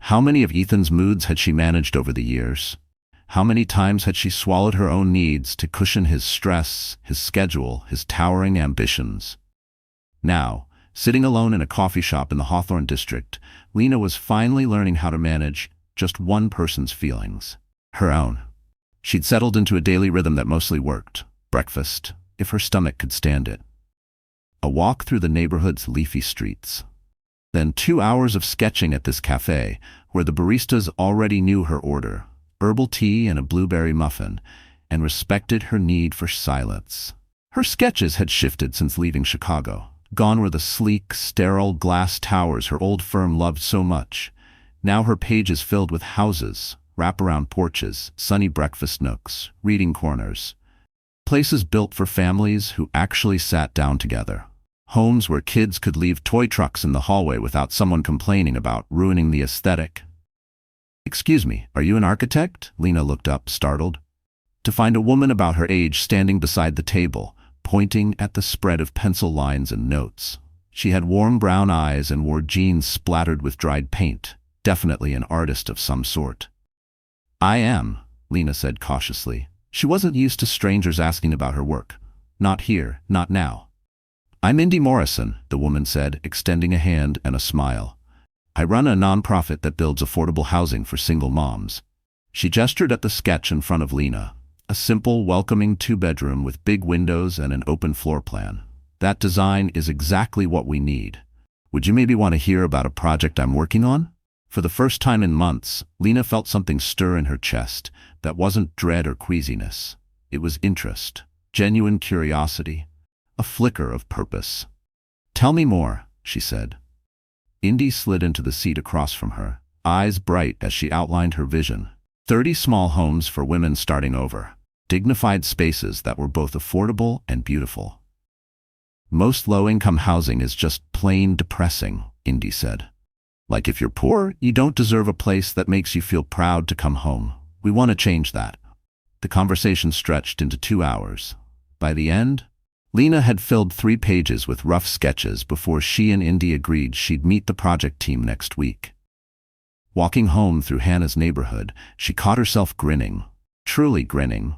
How many of Ethan's moods had she managed over the years? How many times had she swallowed her own needs to cushion his stress, his schedule, his towering ambitions? Now, sitting alone in a coffee shop in the Hawthorne district, Lena was finally learning how to manage just one person's feelings, her own. She'd settled into a daily rhythm that mostly worked: breakfast, if her stomach could stand it, a walk through the neighborhood's leafy streets, then 2 hours of sketching at this cafe where the baristas already knew her order: herbal tea and a blueberry muffin, and respected her need for silence. Her sketches had shifted since leaving Chicago. Gone were the sleek, sterile glass towers her old firm loved so much. Now her pages filled with houses, wraparound porches, sunny breakfast nooks, reading corners. Places built for families who actually sat down together. Homes where kids could leave toy trucks in the hallway without someone complaining about ruining the aesthetic. "Excuse me, are you an architect?" Lena looked up, startled, to find a woman about her age standing beside the table, pointing at the spread of pencil lines and notes. She had warm brown eyes and wore jeans splattered with dried paint, definitely an artist of some sort. "I am," Lena said cautiously. She wasn't used to strangers asking about her work. Not here, not now. "I'm Indy Morrison," the woman said, extending a hand and a smile. "I run a nonprofit that builds affordable housing for single moms." She gestured at the sketch in front of Lena, a simple, welcoming 2-bedroom with big windows and an open floor plan. "That design is exactly what we need. Would you maybe want to hear about a project I'm working on?" For the first time in months, Lena felt something stir in her chest that wasn't dread or queasiness. It was interest, genuine curiosity, a flicker of purpose. "Tell me more," she said. Indy slid into the seat across from her, eyes bright as she outlined her vision. 30 small homes for women starting over. Dignified spaces that were both affordable and beautiful. "Most low-income housing is just plain depressing," Indy said. "Like if you're poor, you don't deserve a place that makes you feel proud to come home. We want to change that." The conversation stretched into 2 hours. By the end, Lena had filled 3 pages with rough sketches before she and Indy agreed she'd meet the project team next week. Walking home through Hannah's neighborhood, she caught herself grinning, truly grinning.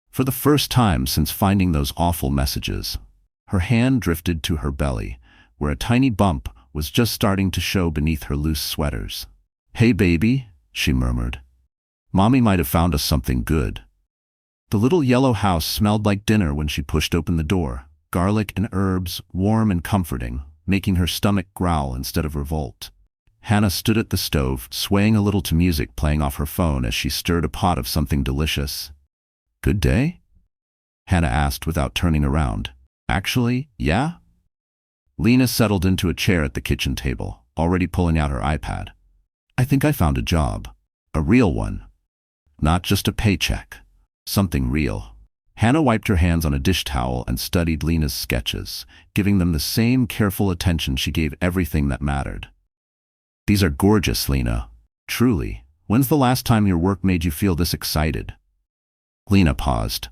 For the first time since finding those awful messages, her hand drifted to her belly, where a tiny bump was just starting to show beneath her loose sweaters. "Hey baby," she murmured. "Mommy might have found us something good." The little yellow house smelled like dinner when she pushed open the door, garlic and herbs, warm and comforting, making her stomach growl instead of revolt. Hannah stood at the stove, swaying a little to music playing off her phone as she stirred a pot of something delicious. "Good day?" Hannah asked without turning around. "Actually, yeah?" Lena settled into a chair at the kitchen table, already pulling out her iPad. "I think I found a job. A real one. Not just a paycheck. Something real." Hannah wiped her hands on a dish towel and studied Lena's sketches, giving them the same careful attention she gave everything that mattered. "These are gorgeous, Lena. Truly. When's the last time your work made you feel this excited?" Lena paused.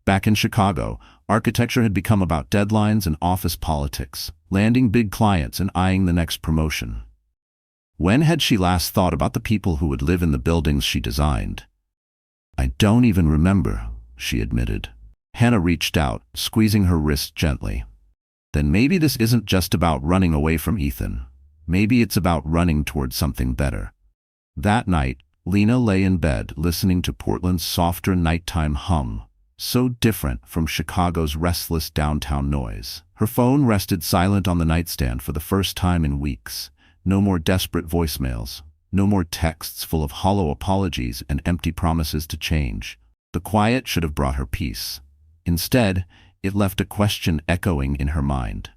Back in Chicago, architecture had become about deadlines and office politics, landing big clients and eyeing the next promotion. When had she last thought about the people who would live in the buildings she designed? "I don't even remember," she admitted. Hannah reached out, squeezing her wrist gently. "Then maybe this isn't just about running away from Ethan. Maybe it's about running towards something better." That night, Lena lay in bed listening to Portland's softer nighttime hum, so different from Chicago's restless downtown noise. Her phone rested silent on the nightstand for the first time in weeks. No more desperate voicemails. No more texts full of hollow apologies and empty promises to change. The quiet should have brought her peace. Instead, it left a question echoing in her mind.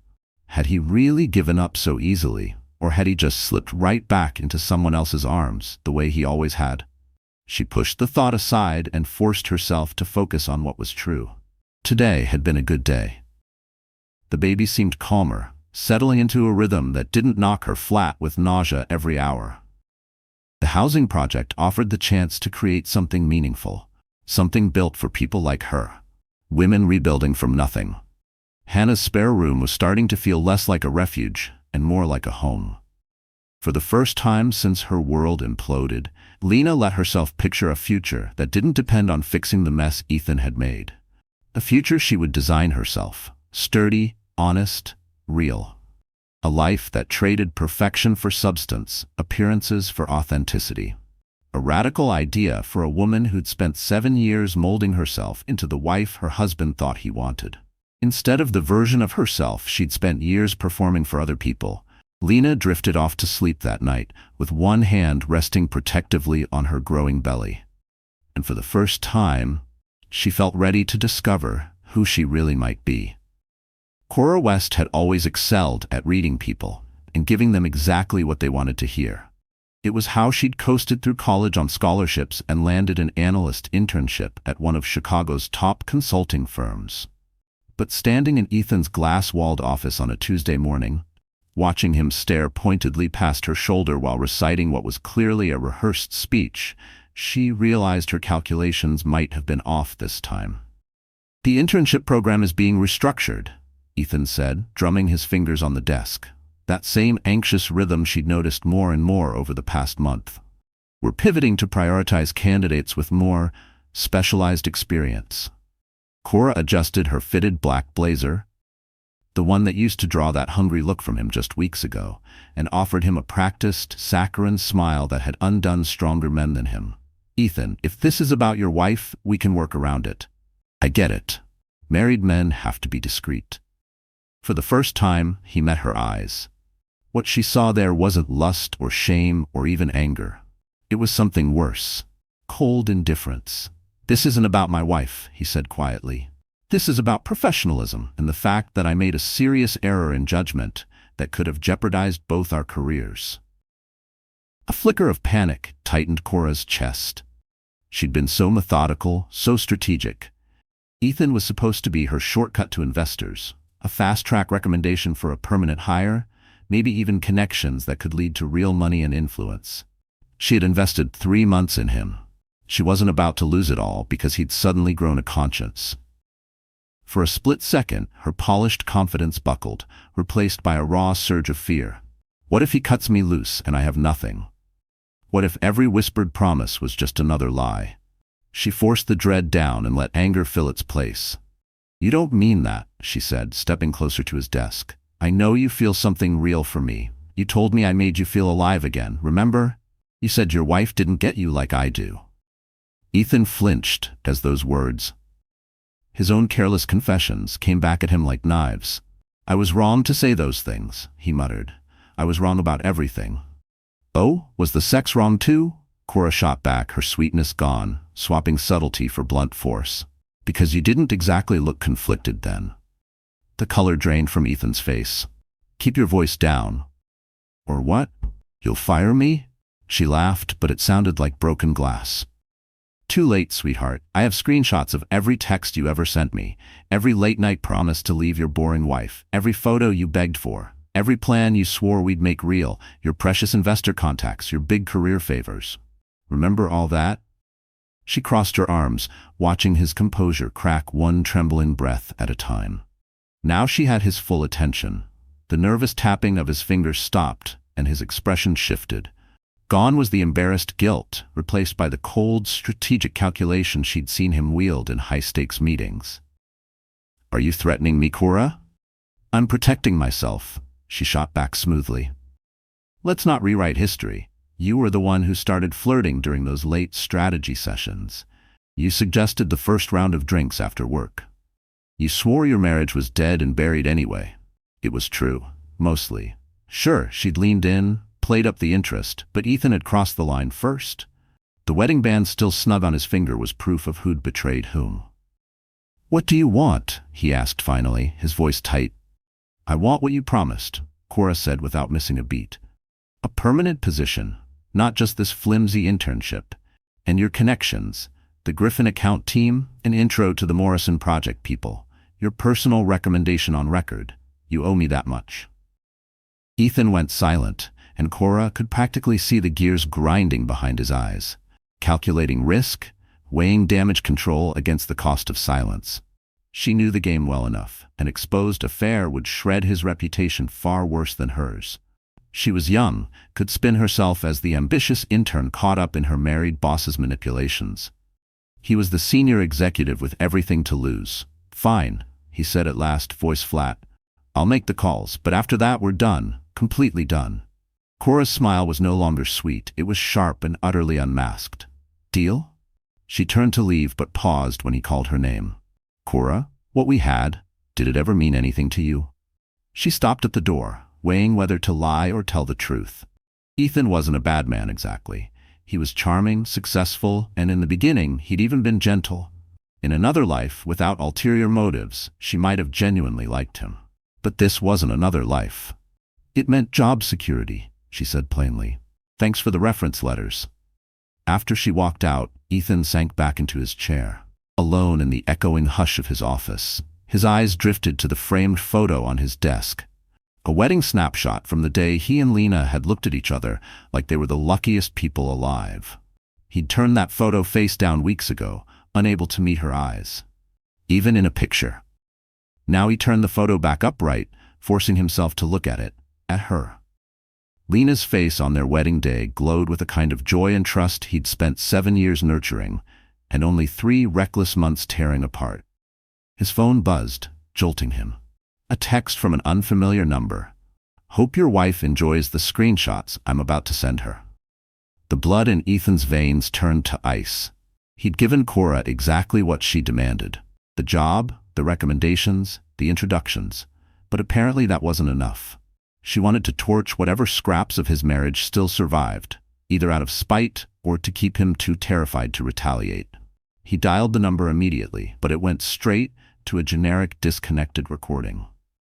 Had he really given up so easily, or had he just slipped right back into someone else's arms, the way he always had? She pushed the thought aside and forced herself to focus on what was true. Today had been a good day. The baby seemed calmer, settling into a rhythm that didn't knock her flat with nausea every hour. The housing project offered the chance to create something meaningful, something built for people like her. Women rebuilding from nothing. Hannah's spare room was starting to feel less like a refuge and more like a home. For the first time since her world imploded, Lena let herself picture a future that didn't depend on fixing the mess Ethan had made. A future she would design herself, sturdy, honest, real. A life that traded perfection for substance, appearances for authenticity. A radical idea for a woman who'd spent 7 years molding herself into the wife her husband thought he wanted. Instead of the version of herself she'd spent years performing for other people, Lena drifted off to sleep that night, with one hand resting protectively on her growing belly. And for the first time, she felt ready to discover who she really might be. Cora West had always excelled at reading people and giving them exactly what they wanted to hear. It was how she'd coasted through college on scholarships and landed an analyst internship at one of Chicago's top consulting firms. But standing in Ethan's glass-walled office on a Tuesday morning, watching him stare pointedly past her shoulder while reciting what was clearly a rehearsed speech, she realized her calculations might have been off this time. "The internship program is being restructured," Ethan said, drumming his fingers on the desk. That same anxious rhythm she'd noticed more and more over the past month. "We're pivoting to prioritize candidates with more specialized experience." Cora adjusted her fitted black blazer, the one that used to draw that hungry look from him just weeks ago, and offered him a practiced, saccharine smile that had undone stronger men than him. "Ethan, if this is about your wife, we can work around it. I get it. Married men have to be discreet." For the first time, he met her eyes. What she saw there wasn't lust or shame or even anger. It was something worse. Cold indifference. "This isn't about my wife," he said quietly. "This is about professionalism and the fact that I made a serious error in judgment that could have jeopardized both our careers." A flicker of panic tightened Cora's chest. She'd been so methodical, so strategic. Ethan was supposed to be her shortcut to investors, a fast-track recommendation for a permanent hire, maybe even connections that could lead to real money and influence. She had invested 3 months in him. She wasn't about to lose it all because he'd suddenly grown a conscience. For a split second, her polished confidence buckled, replaced by a raw surge of fear. What if he cuts me loose and I have nothing? What if every whispered promise was just another lie? She forced the dread down and let anger fill its place. "You don't mean that," she said, stepping closer to his desk. "I know you feel something real for me. You told me I made you feel alive again, remember? You said your wife didn't get you like I do." Ethan flinched as those words, his own careless confessions, came back at him like knives. "I was wrong to say those things," he muttered. "I was wrong about everything." "Oh, was the sex wrong too?" Cora shot back, her sweetness gone, swapping subtlety for blunt force. "Because you didn't exactly look conflicted then." The color drained from Ethan's face. "Keep your voice down." "Or what? You'll fire me?" She laughed, but it sounded like broken glass. "Too late, sweetheart. I have screenshots of every text you ever sent me, every late-night promise to leave your boring wife, every photo you begged for, every plan you swore we'd make real, your precious investor contacts, your big career favors. Remember all that?" She crossed her arms, watching his composure crack one trembling breath at a time. Now she had his full attention. The nervous tapping of his fingers stopped, and his expression shifted. Gone was the embarrassed guilt, replaced by the cold, strategic calculation she'd seen him wield in high-stakes meetings. "Are you threatening me, Cora?" "I'm protecting myself," she shot back smoothly. "Let's not rewrite history. You were the one who started flirting during those late strategy sessions. You suggested the first round of drinks after work. You swore your marriage was dead and buried anyway." It was true, mostly. Sure, she'd leaned in, played up the interest, but Ethan had crossed the line first. The wedding band still snug on his finger was proof of who'd betrayed whom. "What do you want?" he asked finally, his voice tight. "I want what you promised," Cora said without missing a beat. "A permanent position, not just this flimsy internship. And your connections, the Griffin account team, an intro to the Morrison Project people, your personal recommendation on record. You owe me that much." Ethan went silent, and Cora could practically see the gears grinding behind his eyes, calculating risk, weighing damage control against the cost of silence. She knew the game well enough. An exposed affair would shred his reputation far worse than hers. She was young, could spin herself as the ambitious intern caught up in her married boss's manipulations. He was the senior executive with everything to lose. "Fine," he said at last, voice flat. "I'll make the calls, but after that we're done, completely done." Cora's smile was no longer sweet, it was sharp and utterly unmasked. "Deal?" She turned to leave but paused when he called her name. "Cora, what we had, did it ever mean anything to you?" She stopped at the door, weighing whether to lie or tell the truth. Ethan wasn't a bad man exactly. He was charming, successful, and in the beginning he'd even been gentle. In another life, without ulterior motives, she might have genuinely liked him. But this wasn't another life. "It meant job security," she said plainly. "Thanks for the reference letters." After she walked out, Ethan sank back into his chair. Alone in the echoing hush of his office, his eyes drifted to the framed photo on his desk. A wedding snapshot from the day he and Lena had looked at each other like they were the luckiest people alive. He'd turned that photo face down weeks ago, unable to meet her eyes, even in a picture. Now he turned the photo back upright, forcing himself to look at it, at her. Lena's face on their wedding day glowed with a kind of joy and trust he'd spent 7 years nurturing, and only 3 reckless months tearing apart. His phone buzzed, jolting him. A text from an unfamiliar number. "Hope your wife enjoys the screenshots I'm about to send her." The blood in Ethan's veins turned to ice. He'd given Cora exactly what she demanded. The job, the recommendations, the introductions. But apparently that wasn't enough. She wanted to torch whatever scraps of his marriage still survived, either out of spite or to keep him too terrified to retaliate. He dialed the number immediately, but it went straight to a generic disconnected recording.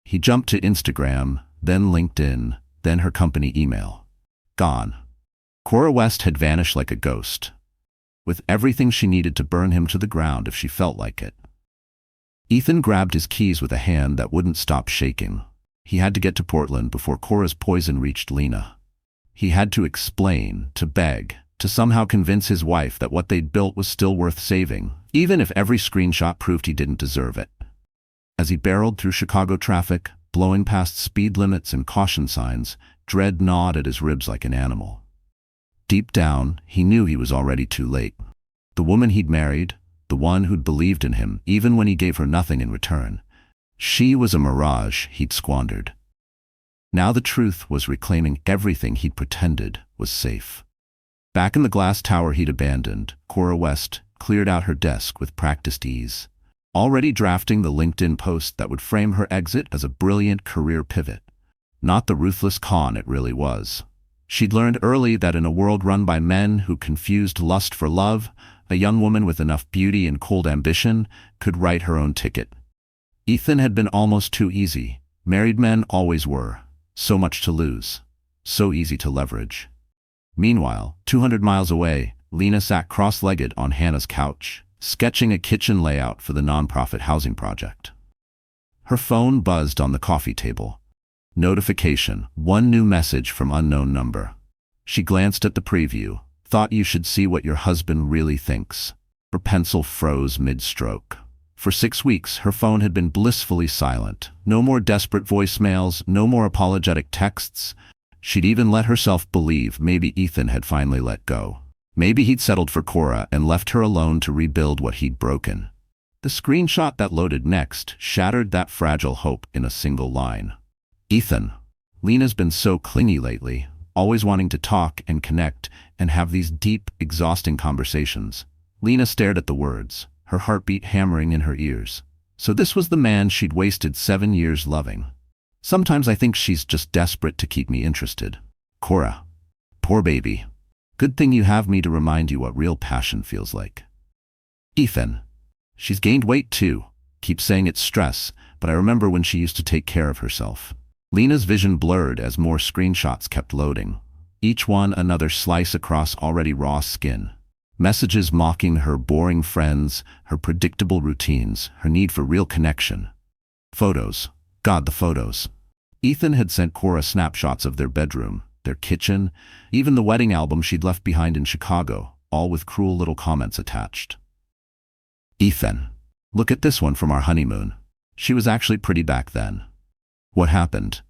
He jumped to Instagram, then LinkedIn, then her company email. Gone. Cora West had vanished like a ghost, with everything she needed to burn him to the ground if she felt like it. Ethan grabbed his keys with a hand that wouldn't stop shaking. He had to get to Portland before Cora's poison reached Lena. He had to explain, to beg, to somehow convince his wife that what they'd built was still worth saving, even if every screenshot proved he didn't deserve it. As he barreled through Chicago traffic, blowing past speed limits and caution signs, dread gnawed at his ribs like an animal. Deep down, he knew he was already too late. The woman he'd married, the one who'd believed in him even when he gave her nothing in return, she was a mirage he'd squandered. Now the truth was reclaiming everything he'd pretended was safe. Back in the glass tower he'd abandoned, Cora West cleared out her desk with practiced ease, already drafting the LinkedIn post that would frame her exit as a brilliant career pivot, not the ruthless con it really was. She'd learned early that in a world run by men who confused lust for love, a young woman with enough beauty and cold ambition could write her own ticket. Ethan had been almost too easy. Married men always were. So much to lose. So easy to leverage. Meanwhile, 200 miles away, Lena sat cross-legged on Hannah's couch, sketching a kitchen layout for the nonprofit housing project. Her phone buzzed on the coffee table. Notification, one new message from unknown number. She glanced at the preview, thought you should see what your husband really thinks. Her pencil froze mid-stroke. For 6 weeks, her phone had been blissfully silent. No more desperate voicemails, no more apologetic texts. She'd even let herself believe maybe Ethan had finally let go. Maybe he'd settled for Cora and left her alone to rebuild what he'd broken. The screenshot that loaded next shattered that fragile hope in a single line. Ethan. Lena's been so clingy lately, always wanting to talk and connect and have these deep, exhausting conversations. Lena stared at the words, her heartbeat hammering in her ears. So this was the man she'd wasted 7 years loving. Sometimes I think she's just desperate to keep me interested. Cora. Poor baby. Good thing you have me to remind you what real passion feels like. Ethan. She's gained weight too. Keep saying it's stress, but I remember when she used to take care of herself. Lena's vision blurred as more screenshots kept loading, each one another slice across already raw skin. Messages mocking her boring friends, her predictable routines, her need for real connection. Photos. God, the photos. Ethan had sent Cora snapshots of their bedroom, their kitchen, even the wedding album she'd left behind in Chicago, all with cruel little comments attached. Ethan. Look at this one from our honeymoon. She was actually pretty back then. What happened?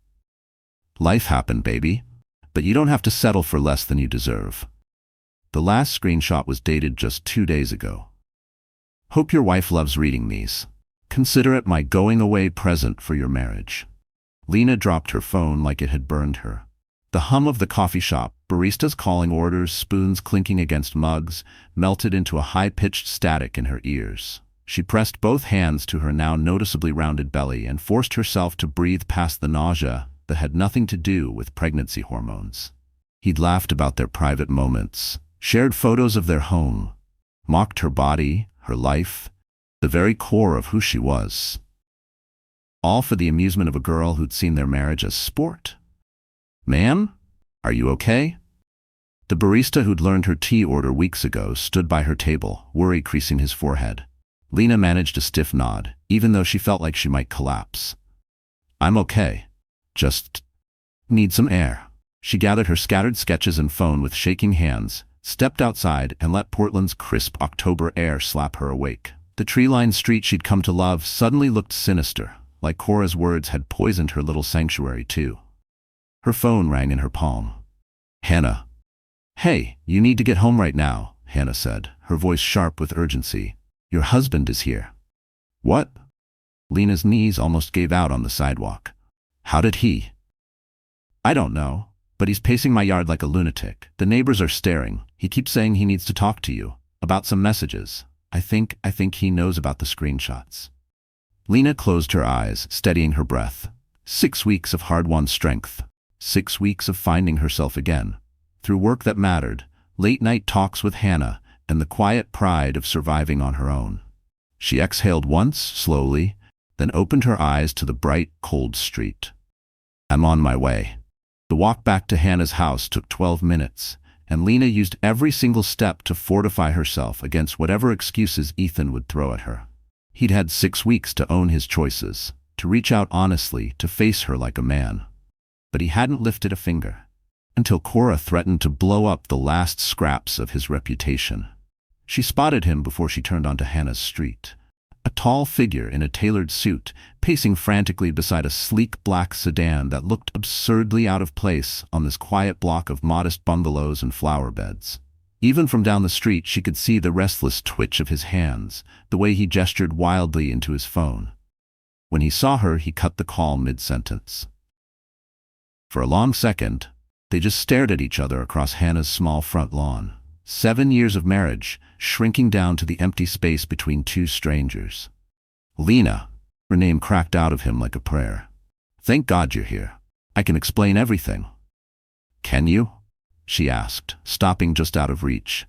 Life happened, baby. But you don't have to settle for less than you deserve. The last screenshot was dated just 2 days ago. Hope your wife loves reading these. Consider it my going-away present for your marriage. Lena dropped her phone like it had burned her. The hum of the coffee shop, baristas calling orders, spoons clinking against mugs, melted into a high-pitched static in her ears. She pressed both hands to her now noticeably rounded belly and forced herself to breathe past the nausea that had nothing to do with pregnancy hormones. He'd laughed about their private moments, shared photos of their home, mocked her body, her life, the very core of who she was. All for the amusement of a girl who'd seen their marriage as sport. Ma'am? Are you okay? The barista who'd learned her tea order weeks ago stood by her table, worry creasing his forehead. Lena managed a stiff nod, even though she felt like she might collapse. I'm okay. Just need some air. She gathered her scattered sketches and phone with shaking hands, stepped outside, and let Portland's crisp October air slap her awake. The tree-lined street she'd come to love suddenly looked sinister, like Cora's words had poisoned her little sanctuary too. Her phone rang in her palm. Hannah. Hey, you need to get home right now, Hannah said, her voice sharp with urgency. Your husband is here. What? Lena's knees almost gave out on the sidewalk. How did he? I don't know, but he's pacing my yard like a lunatic. The neighbors are staring. He keeps saying he needs to talk to you about some messages. I think he knows about the screenshots. Lena closed her eyes, steadying her breath. 6 weeks of hard-won strength. 6 weeks of finding herself again. Through work that mattered, late-night talks with Hannah, and the quiet pride of surviving on her own. She exhaled once, slowly, then opened her eyes to the bright, cold street. I'm on my way. The walk back to Hannah's house took 12 minutes, and Lena used every single step to fortify herself against whatever excuses Ethan would throw at her. He'd had 6 weeks to own his choices, to reach out honestly, to face her like a man. But he hadn't lifted a finger, until Cora threatened to blow up the last scraps of his reputation. She spotted him before she turned onto Hannah's street. a tall figure in a tailored suit, pacing frantically beside a sleek black sedan that looked absurdly out of place on this quiet block of modest bungalows and flower beds. Even from down the street, she could see the restless twitch of his hands, the way he gestured wildly into his phone. When he saw her, he cut the call mid-sentence. For a long second, they just stared at each other across Hannah's small front lawn. 7 years of marriage, shrinking down to the empty space between two strangers. "Lena," her name cracked out of him like a prayer. "Thank God you're here. I can explain everything." "Can you?" she asked, stopping just out of reach.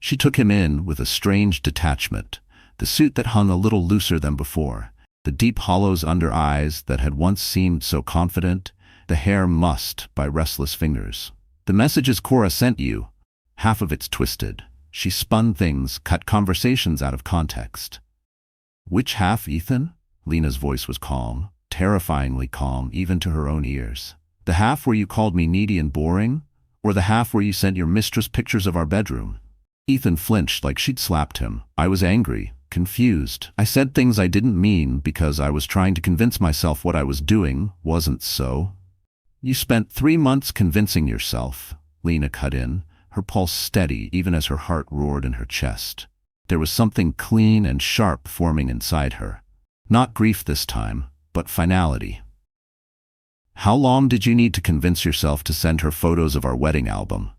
She took him in with a strange detachment, the suit that hung a little looser than before, the deep hollows under eyes that had once seemed so confident, the hair mussed by restless fingers. "The messages Cora sent you, half of it's twisted." She spun things, cut conversations out of context. "Which half, Ethan?" Lena's voice was calm, terrifyingly calm even to her own ears. "The half where you called me needy and boring? Or the half where you sent your mistress pictures of our bedroom?" Ethan flinched like she'd slapped him. "I was angry, confused. I said things I didn't mean because I was trying to convince myself what I was doing wasn't so." "You spent 3 months convincing yourself," Lena cut in, her pulse steady even as her heart roared in her chest. There was something clean and sharp forming inside her. Not grief this time, but finality. "How long did you need to convince yourself to send her photos of our wedding album?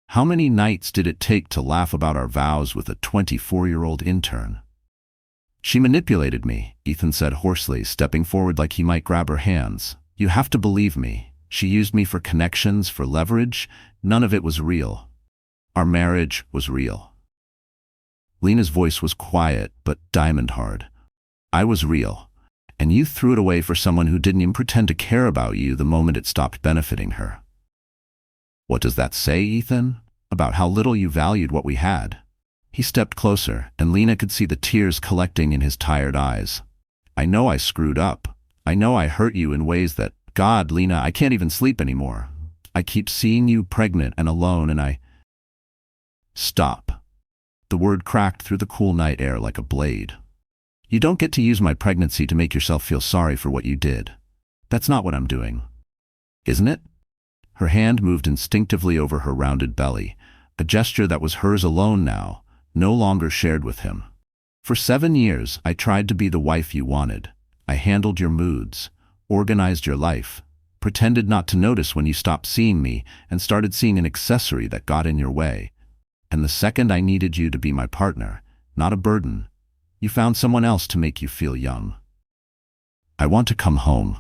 How many nights did it take to laugh about our vows with a 24-year-old intern?" "She manipulated me," Ethan said hoarsely, stepping forward like he might grab her hands. "You have to believe me. She used me for connections, for leverage. None of it was real. Our marriage was real." Lena's voice was quiet but diamond-hard. "I was real. And you threw it away for someone who didn't even pretend to care about you the moment it stopped benefiting her." "What does that say, Ethan? About how little you valued what we had?" He stepped closer, and Lena could see the tears collecting in his tired eyes. "I know I screwed up. I know I hurt you in ways that, God, Lena, I can't even sleep anymore. I keep seeing you pregnant and alone, and I—" "Stop." The word cracked through the cool night air like a blade. "You don't get to use my pregnancy to make yourself feel sorry for what you did. That's not what I'm doing. Isn't it?" Her hand moved instinctively over her rounded belly, a gesture that was hers alone now, no longer shared with him. "For 7 years, I tried to be the wife you wanted. I handled your moods, organized your life, pretended not to notice when you stopped seeing me and started seeing an accessory that got in your way. And the second I needed you to be my partner, not a burden, you found someone else to make you feel young." "I want to come home."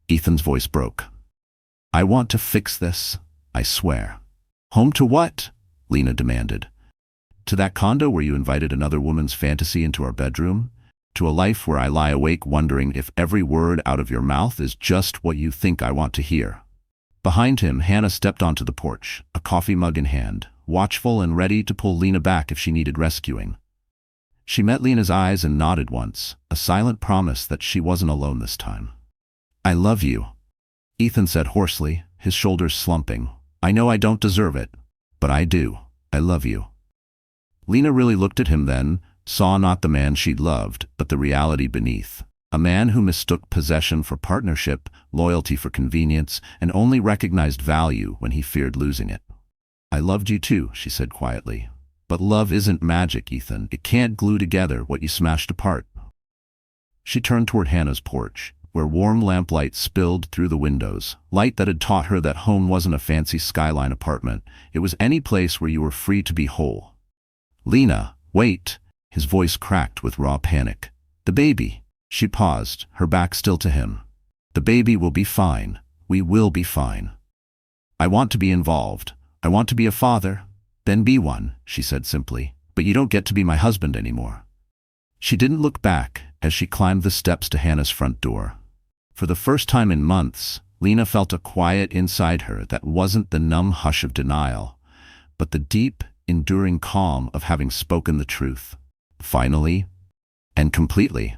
Ethan's voice broke. "I want to fix this, I swear." "Home to what?" Lena demanded. "To that condo where you invited another woman's fantasy into our bedroom? To a life where I lie awake wondering if every word out of your mouth is just what you think I want to hear." Behind him, Hannah stepped onto the porch, a coffee mug in hand, watchful and ready to pull Lena back if she needed rescuing. She met Lena's eyes and nodded once, a silent promise that she wasn't alone this time. "I love you," Ethan said hoarsely, his shoulders slumping. "I know I don't deserve it, but I do. I love you." Lena really looked at him then, saw not the man she'd loved, but the reality beneath. A man who mistook possession for partnership, loyalty for convenience, and only recognized value when he feared losing it. "I loved you too," she said quietly. "But love isn't magic, Ethan. It can't glue together what you smashed apart." She turned toward Hannah's porch, where warm lamplight spilled through the windows, light that had taught her that home wasn't a fancy skyline apartment. It was any place where you were free to be whole. "Lena, wait!" His voice cracked with raw panic. "The baby." She paused, her back still to him. "The baby will be fine. We will be fine. I want to be involved. I want to be a father. Then be one," she said simply. "But you don't get to be my husband anymore." She didn't look back as she climbed the steps to Hannah's front door. For the first time in months, Lena felt a quiet inside her that wasn't the numb hush of denial, but the deep, enduring calm of having spoken the truth. Finally, and completely.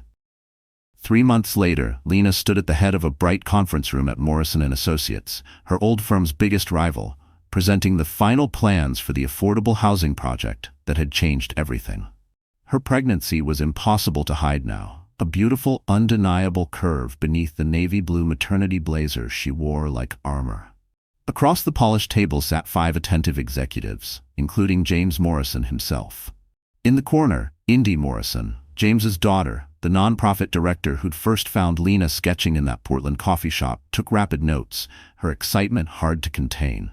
3 months later, Lena stood at the head of a bright conference room at Morrison & Associates, her old firm's biggest rival, presenting the final plans for the affordable housing project that had changed everything. Her pregnancy was impossible to hide now, a beautiful, undeniable curve beneath the navy blue maternity blazer she wore like armor. Across the polished table sat 5 attentive executives, including James Morrison himself. In the corner, Indy Morrison, James's daughter, the nonprofit director who'd first found Lena sketching in that Portland coffee shop, took rapid notes, her excitement hard to contain.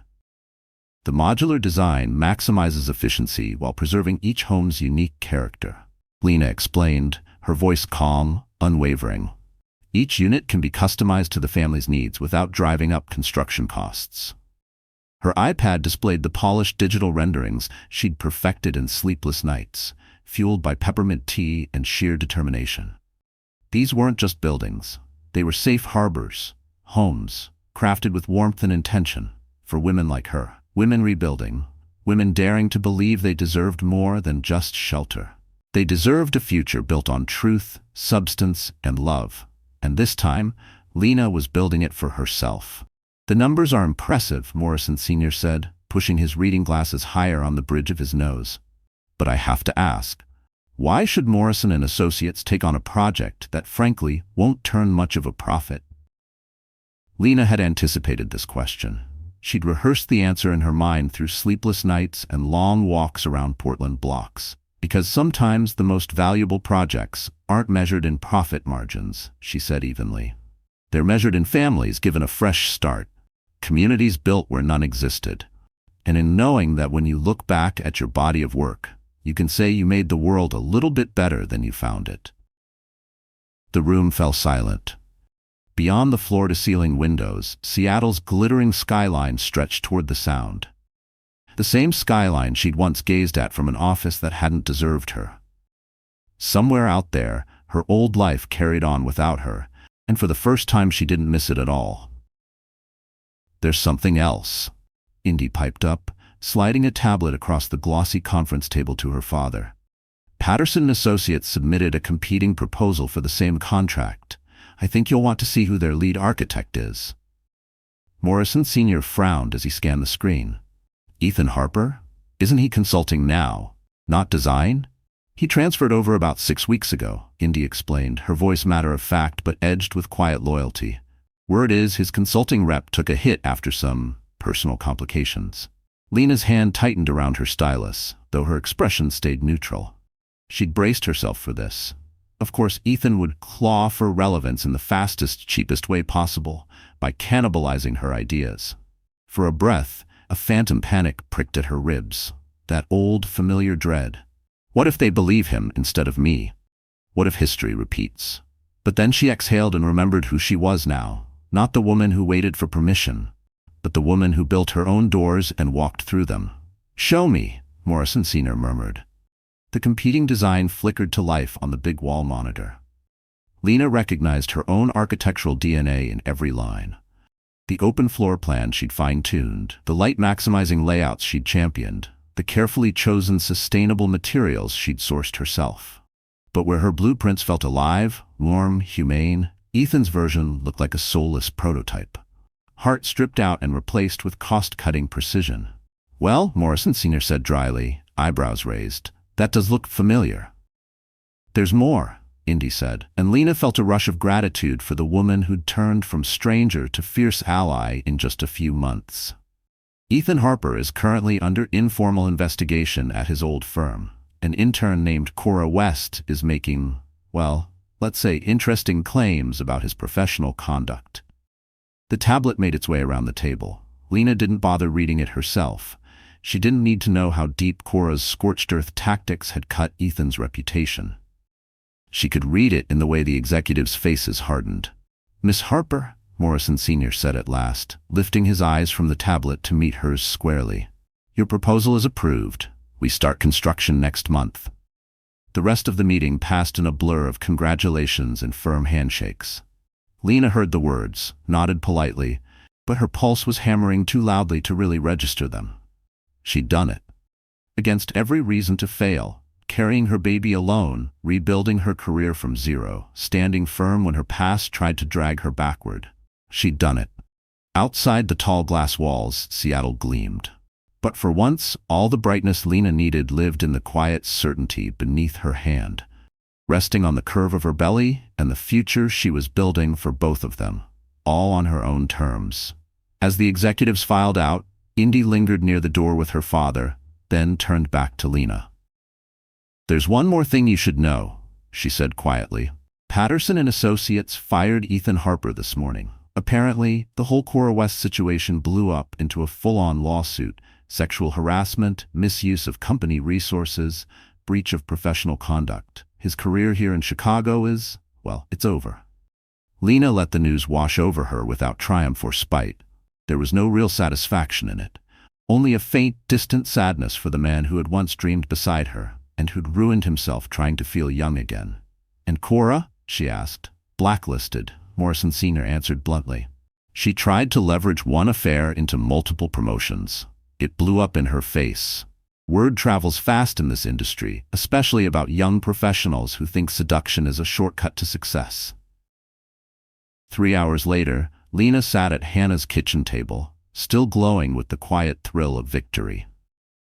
The modular design maximizes efficiency while preserving each home's unique character, Lena explained, her voice calm, unwavering. Each unit can be customized to the family's needs without driving up construction costs. Her iPad displayed the polished digital renderings she'd perfected in sleepless nights, fueled by peppermint tea and sheer determination. These weren't just buildings. They were safe harbors, homes, crafted with warmth and intention, for women like her. Women rebuilding, women daring to believe they deserved more than just shelter. They deserved a future built on truth, substance, and love. And this time, Lena was building it for herself. "The numbers are impressive," Morrison Sr. said, pushing his reading glasses higher on the bridge of his nose. "But I have to ask, why should Morrison and Associates take on a project that frankly won't turn much of a profit?" Lena had anticipated this question. She'd rehearsed the answer in her mind through sleepless nights and long walks around Portland blocks. "Because sometimes the most valuable projects aren't measured in profit margins," she said evenly. "They're measured in families given a fresh start, communities built where none existed, and in knowing that when you look back at your body of work, you can say you made the world a little bit better than you found it." The room fell silent. Beyond the floor-to-ceiling windows, Seattle's glittering skyline stretched toward the sound. The same skyline she'd once gazed at from an office that hadn't deserved her. Somewhere out there, her old life carried on without her, and for the first time she didn't miss it at all. "There's something else," Indy piped up, sliding a tablet across the glossy conference table to her father. "Patterson and Associates submitted a competing proposal for the same contract. I think you'll want to see who their lead architect is." Morrison Sr. frowned as he scanned the screen. "Ethan Harper? Isn't he consulting now, not design?" "He transferred over about 6 weeks ago," Indy explained, her voice matter-of-fact but edged with quiet loyalty. "Word is his consulting rep took a hit after some personal complications." Lena's hand tightened around her stylus, though her expression stayed neutral. She'd braced herself for this. Of course, Ethan would claw for relevance in the fastest, cheapest way possible, by cannibalizing her ideas. For a breath, a phantom panic pricked at her ribs, that old, familiar dread. What if they believe him instead of me? What if history repeats? But then she exhaled and remembered who she was now, not the woman who waited for permission, but the woman who built her own doors and walked through them. "Show me," Morrison Sr. murmured. The competing design flickered to life on the big wall monitor. Lena recognized her own architectural DNA in every line. The open floor plan she'd fine-tuned, the light-maximizing layouts she'd championed, the carefully chosen sustainable materials she'd sourced herself. But where her blueprints felt alive, warm, humane, Ethan's version looked like a soulless prototype. Heart stripped out and replaced with cost-cutting precision. "Well," Morrison Sr. said dryly, eyebrows raised, "that does look familiar." "There's more," Indy said, and Lena felt a rush of gratitude for the woman who'd turned from stranger to fierce ally in just a few months. "Ethan Harper is currently under informal investigation at his old firm. An intern named Cora West is making, well, let's say interesting claims about his professional conduct." The tablet made its way around the table. Lena didn't bother reading it herself. She didn't need to know how deep Cora's scorched-earth tactics had cut Ethan's reputation. She could read it in the way the executives' faces hardened. "Miss Harper," Morrison Sr. said at last, lifting his eyes from the tablet to meet hers squarely. "Your proposal is approved. We start construction next month." The rest of the meeting passed in a blur of congratulations and firm handshakes. Lena heard the words, nodded politely, but her pulse was hammering too loudly to really register them. She'd done it. Against every reason to fail, carrying her baby alone, rebuilding her career from zero, standing firm when her past tried to drag her backward. She'd done it. Outside the tall glass walls, Seattle gleamed. But for once, all the brightness Lena needed lived in the quiet certainty beneath her hand, resting on the curve of her belly and the future she was building for both of them, all on her own terms. As the executives filed out, Indy lingered near the door with her father, then turned back to Lena. "There's one more thing you should know," she said quietly. "Patterson and Associates fired Ethan Harper this morning. Apparently, the whole Cora West situation blew up into a full-on lawsuit: sexual harassment, misuse of company resources, breach of professional conduct. His career here in Chicago is, well, it's over." Lena let the news wash over her without triumph or spite. There was no real satisfaction in it, only a faint, distant sadness for the man who had once dreamed beside her and who'd ruined himself trying to feel young again. "And Cora?" she asked. "Blacklisted," Morrison Sr. answered bluntly. "She tried to leverage one affair into multiple promotions. It blew up in her face." Word travels fast in this industry, especially about young professionals who think seduction is a shortcut to success. 3 hours later, Lena sat at Hannah's kitchen table, still glowing with the quiet thrill of victory.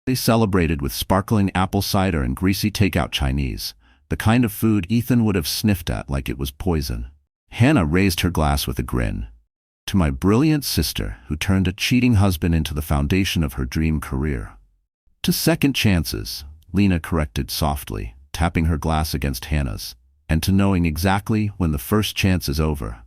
They celebrated with sparkling apple cider and greasy takeout Chinese, the kind of food Ethan would have sniffed at like it was poison. Hannah raised her glass with a grin. "To my brilliant sister, who turned a cheating husband into the foundation of her dream career." "To second chances," Lena corrected softly, tapping her glass against Hannah's, "and to knowing exactly when the first chance is over."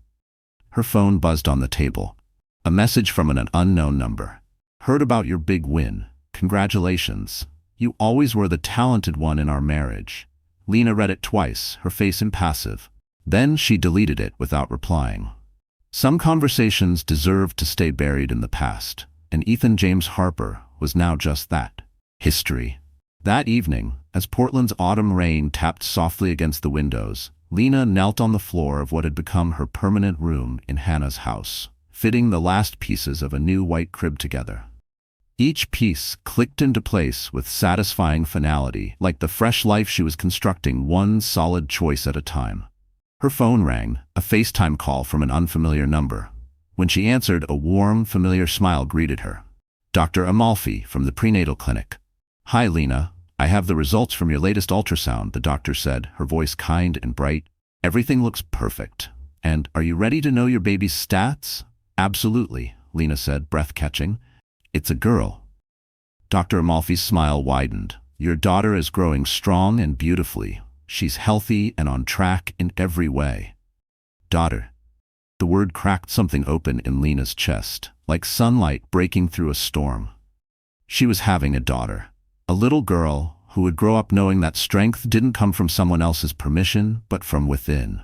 Her phone buzzed on the table. A message from an unknown number. "Heard about your big win. Congratulations. You always were the talented one in our marriage." Lena read it twice, her face impassive. Then she deleted it without replying. Some conversations deserved to stay buried in the past, and Ethan James Harper was now just that: history. That evening, as Portland's autumn rain tapped softly against the windows, Lena knelt on the floor of what had become her permanent room in Hannah's house, fitting the last pieces of a new white crib together. Each piece clicked into place with satisfying finality, like the fresh life she was constructing one solid choice at a time. Her phone rang, a FaceTime call from an unfamiliar number. When she answered, a warm, familiar smile greeted her. "Dr. Amalfi from the prenatal clinic." "Hi, Lena. I have the results from your latest ultrasound," the doctor said, her voice kind and bright. "Everything looks perfect. And are you ready to know your baby's stats?" "Absolutely," Lena said, breath-catching. "It's a girl." Dr. Amalfi's smile widened. "Your daughter is growing strong and beautifully. She's healthy and on track in every way." "Daughter." The word cracked something open in Lena's chest, like sunlight breaking through a storm. She was having a daughter. A little girl who would grow up knowing that strength didn't come from someone else's permission, but from within.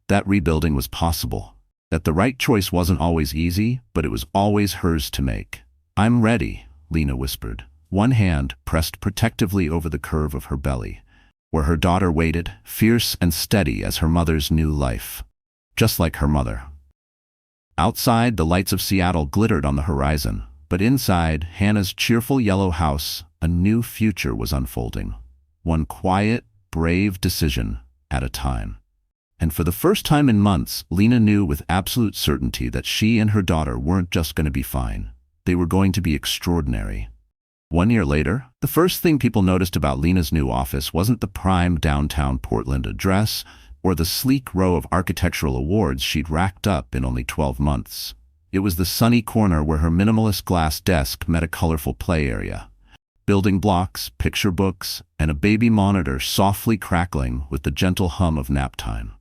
That rebuilding was possible. That the right choice wasn't always easy, but it was always hers to make. "I'm ready," Lena whispered, one hand pressed protectively over the curve of her belly, where her daughter waited, fierce and steady as her mother's new life. Just like her mother. Outside, the lights of Seattle glittered on the horizon, but inside Hannah's cheerful yellow house, a new future was unfolding. One quiet, brave decision at a time. And for the first time in months, Lena knew with absolute certainty that she and her daughter weren't just going to be fine. They were going to be extraordinary. 1 year later, the first thing people noticed about Lena's new office wasn't the prime downtown Portland address or the sleek row of architectural awards she'd racked up in only 12 months. It was the sunny corner where her minimalist glass desk met a colorful play area. Building blocks, picture books, and a baby monitor softly crackling with the gentle hum of nap time.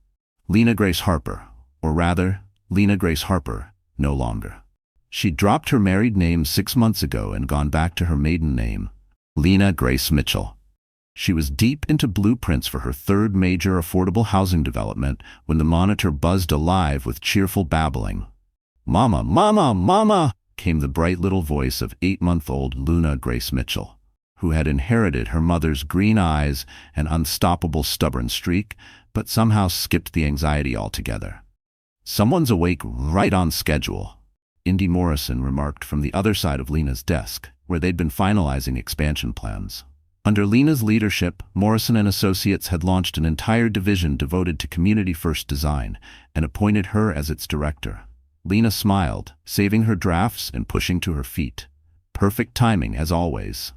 Lena Grace Harper, or rather, Lena Grace Harper, no longer. She'd dropped her married name 6 months ago and gone back to her maiden name, Lena Grace Mitchell. She was deep into blueprints for her third major affordable housing development when the monitor buzzed alive with cheerful babbling. "Mama, Mama, Mama!" came the bright little voice of 8-month-old Lena Grace Mitchell, who had inherited her mother's green eyes and unstoppable stubborn streak, but somehow skipped the anxiety altogether. "Someone's awake right on schedule," Indy Morrison remarked from the other side of Lena's desk, where they'd been finalizing expansion plans. Under Lena's leadership, Morrison and Associates had launched an entire division devoted to community-first design and appointed her as its director. Lena smiled, saving her drafts and pushing to her feet. Perfect timing, as always.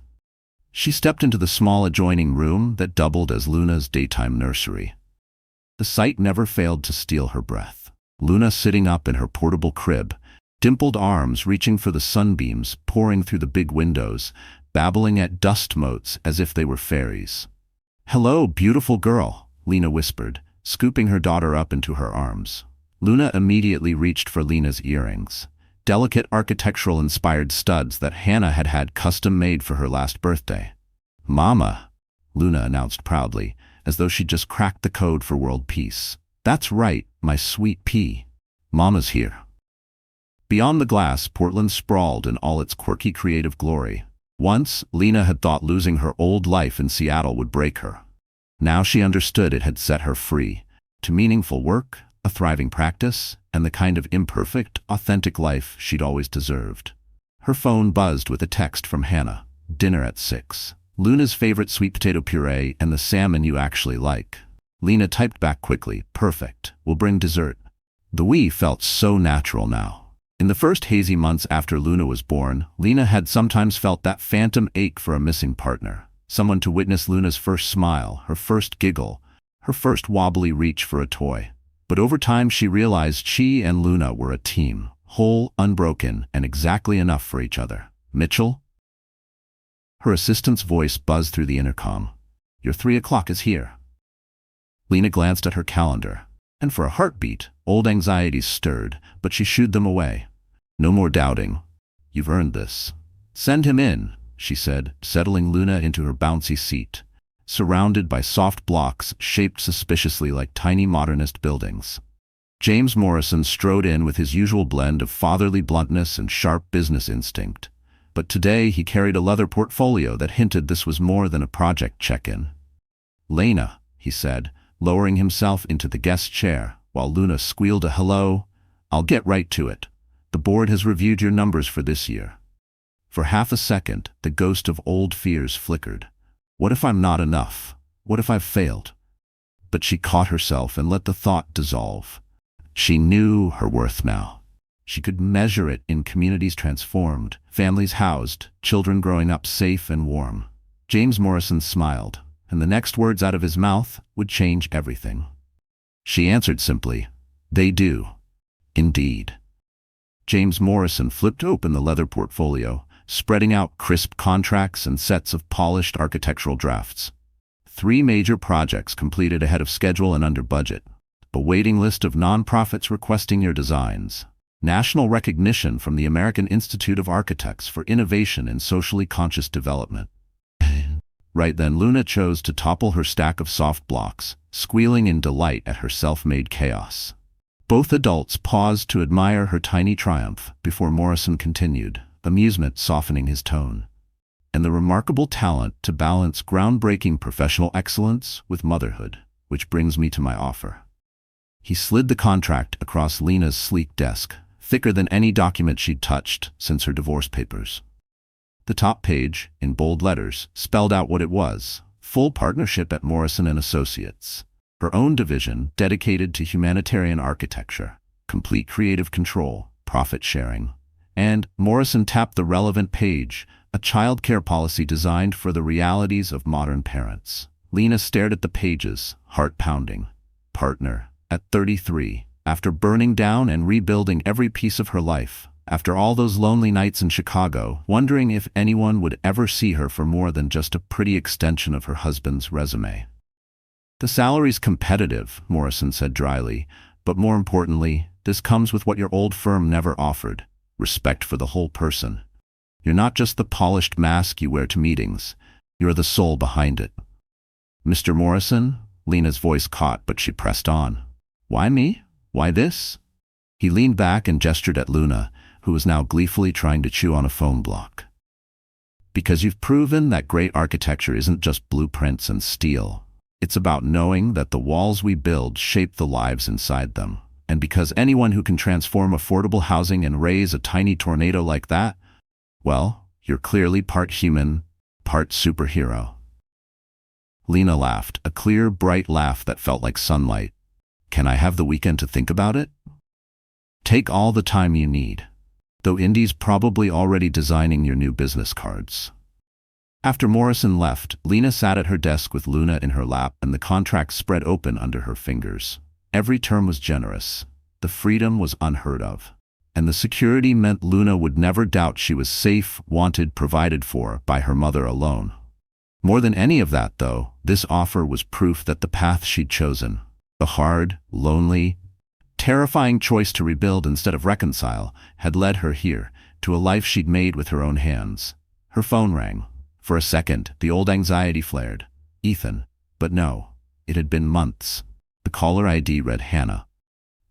She stepped into the small adjoining room that doubled as Luna's daytime nursery. The sight never failed to steal her breath. Luna sitting up in her portable crib, dimpled arms reaching for the sunbeams pouring through the big windows, babbling at dust motes as if they were fairies. "Hello, beautiful girl," Lena whispered, scooping her daughter up into her arms. Luna immediately reached for Lena's earrings, delicate architectural-inspired studs that Hannah had had custom-made for her last birthday. "Mama," Luna announced proudly, as though she'd just cracked the code for world peace. "That's right, my sweet pea. Mama's here." Beyond the glass, Portland sprawled in all its quirky creative glory. Once, Lena had thought losing her old life in Seattle would break her. Now she understood it had set her free, to meaningful work, a thriving practice, and the kind of imperfect, authentic life she'd always deserved. Her phone buzzed with a text from Hannah. "Dinner at 6. Luna's favorite sweet potato puree and the salmon you actually like." Lena typed back quickly, "Perfect. We'll bring dessert." The "we" felt so natural now. In the first hazy months after Luna was born, Lena had sometimes felt that phantom ache for a missing partner. Someone to witness Luna's first smile, her first giggle, her first wobbly reach for a toy. But over time she realized she and Luna were a team, whole, unbroken, and exactly enough for each other. "Mitchell?" Her assistant's voice buzzed through the intercom. "Your 3 o'clock is here." Lena glanced at her calendar, and for a heartbeat, old anxieties stirred, but she shooed them away. "No more doubting. You've earned this." "Send him in," she said, settling Luna into her bouncy seat, surrounded by soft blocks shaped suspiciously like tiny modernist buildings. James Morrison strode in with his usual blend of fatherly bluntness and sharp business instinct. But today he carried a leather portfolio that hinted this was more than a project check-in. "Lena," he said, lowering himself into the guest chair, while Luna squealed a hello. "I'll get right to it. The board has reviewed your numbers for this year." For half a second, the ghost of old fears flickered. What if I'm not enough? What if I've failed? But she caught herself and let the thought dissolve. She knew her worth now. She could measure it in communities transformed, families housed, children growing up safe and warm. James Morrison smiled, and the next words out of his mouth would change everything. She answered simply, "They do. Indeed." James Morrison flipped open the leather portfolio, spreading out crisp contracts and sets of polished architectural drafts. 3 major projects completed ahead of schedule and under budget. A waiting list of nonprofits requesting your designs. National recognition from the American Institute of Architects for innovation in socially conscious development. Right then, Luna chose to topple her stack of soft blocks, squealing in delight at her self-made chaos. Both adults paused to admire her tiny triumph before Morrison continued, amusement softening his tone. "And the remarkable talent to balance groundbreaking professional excellence with motherhood, which brings me to my offer." He slid the contract across Lena's sleek desk, thicker than any document she'd touched since her divorce papers. The top page, in bold letters, spelled out what it was: full partnership at Morrison & Associates. Her own division dedicated to humanitarian architecture, complete creative control, profit sharing. And Morrison tapped the relevant page, a child care policy designed for the realities of modern parents. Lena stared at the pages, heart pounding. Partner, at 33, after burning down and rebuilding every piece of her life, after all those lonely nights in Chicago, wondering if anyone would ever see her for more than just a pretty extension of her husband's resume. "The salary's competitive," Morrison said dryly, "but more importantly, this comes with what your old firm never offered. Respect for the whole person. You're not just the polished mask you wear to meetings. You're the soul behind it." "Mr. Morrison?" Lena's voice caught, but she pressed on. "Why me? Why this?" He leaned back and gestured at Luna, who was now gleefully trying to chew on a phone block. "Because you've proven that great architecture isn't just blueprints and steel. It's about knowing that the walls we build shape the lives inside them. And because anyone who can transform affordable housing and raise a tiny tornado like that, well, you're clearly part human, part superhero." Lena laughed, a clear, bright laugh that felt like sunlight. "Can I have the weekend to think about it?" "Take all the time you need." though Indy's probably already designing your new business cards. After Morrison left, Lena sat at her desk with Luna in her lap and the contract spread open under her fingers. Every term was generous. The freedom was unheard of. And the security meant Luna would never doubt she was safe, wanted, provided for by her mother alone. More than any of that, though, this offer was proof that the path she'd chosen, the hard, lonely, terrifying choice to rebuild instead of reconcile, had led her here, to a life she'd made with her own hands. Her phone rang. For a second, the old anxiety flared. Ethan. But no, it had been months. The caller ID read Hannah.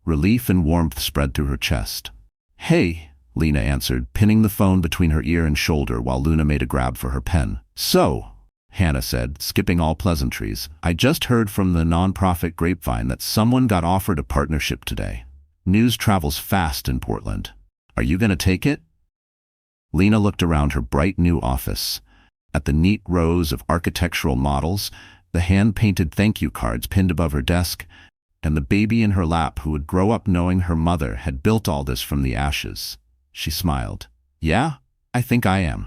Relief and warmth spread through her chest. "Hey," Lena answered, pinning the phone between her ear and shoulder while Luna made a grab for her pen. "So," Hannah said, skipping all pleasantries, "I just heard from the nonprofit grapevine that someone got offered a partnership today. News travels fast in Portland. Are you going to take it?" Lena looked around her bright new office. At the neat rows of architectural models, the hand-painted thank you cards pinned above her desk, and the baby in her lap who would grow up knowing her mother had built all this from the ashes. She smiled. "Yeah, I think I am."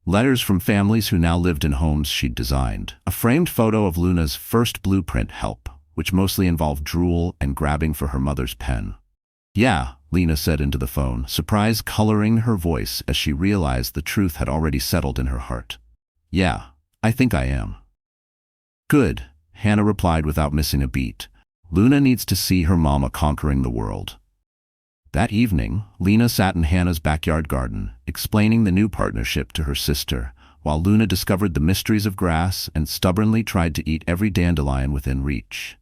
Letters from families who now lived in homes she'd designed. A framed photo of Luna's first blueprint help, which mostly involved drool and grabbing for her mother's pen. "Yeah," Lena said into the phone, surprise coloring her voice as she realized the truth had already settled in her heart. "Yeah, I think I am." "Good," Hannah replied without missing a beat. "Luna needs to see her mama conquering the world." That evening, Lena sat in Hannah's backyard garden, explaining the new partnership to her sister, while Luna discovered the mysteries of grass and stubbornly tried to eat every dandelion within reach.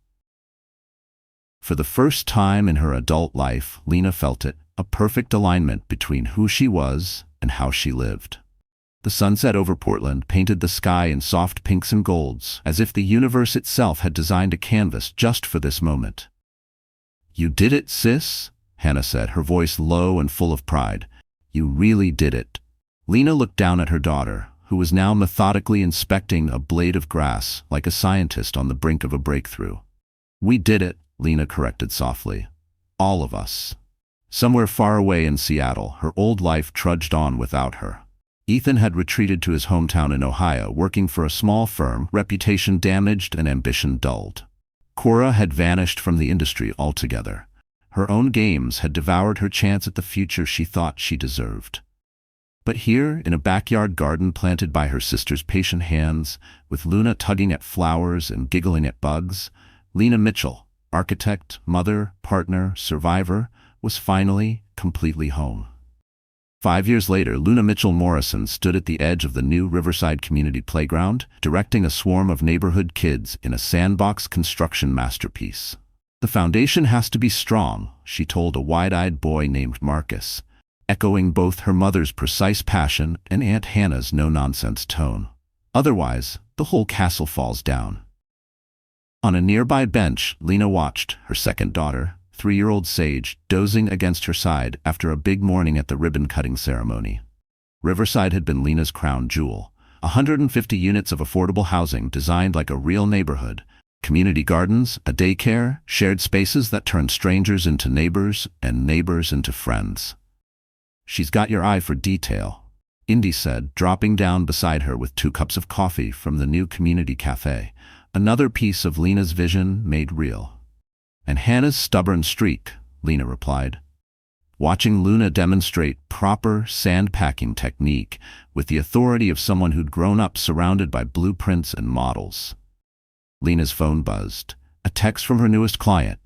For the first time in her adult life, Lena felt it, a perfect alignment between who she was and how she lived. The sunset over Portland painted the sky in soft pinks and golds, as if the universe itself had designed a canvas just for this moment. "You did it, sis," Hannah said, her voice low and full of pride. "You really did it." Lena looked down at her daughter, who was now methodically inspecting a blade of grass like a scientist on the brink of a breakthrough. "We did it," Lena corrected softly. "All of us." Somewhere far away in Seattle, her old life trudged on without her. Ethan had retreated to his hometown in Ohio, working for a small firm, reputation damaged and ambition dulled. Cora had vanished from the industry altogether. Her own games had devoured her chance at the future she thought she deserved. But here, in a backyard garden planted by her sister's patient hands, with Luna tugging at flowers and giggling at bugs, Lena Mitchell, architect, mother, partner, survivor, was finally completely home. 5 years later, Lena Mitchell Morrison stood at the edge of the new Riverside Community Playground, directing a swarm of neighborhood kids in a sandbox construction masterpiece. "The foundation has to be strong," she told a wide-eyed boy named Marcus, echoing both her mother's precise passion and Aunt Hannah's no-nonsense tone. "Otherwise, the whole castle falls down." On a nearby bench, Lena watched her second daughter, 3-year-old Sage, dozing against her side after a big morning at the ribbon-cutting ceremony. Riverside had been Lena's crown jewel. 150 units of affordable housing designed like a real neighborhood. Community gardens, a daycare, shared spaces that turned strangers into neighbors and neighbors into friends. "She's got your eye for detail," Indy said, dropping down beside her with 2 cups of coffee from the new community cafe. Another piece of Lena's vision made real. "And Hannah's stubborn streak," Lena replied. Watching Luna demonstrate proper sandpacking technique with the authority of someone who'd grown up surrounded by blueprints and models. Lena's phone buzzed. A text from her newest client.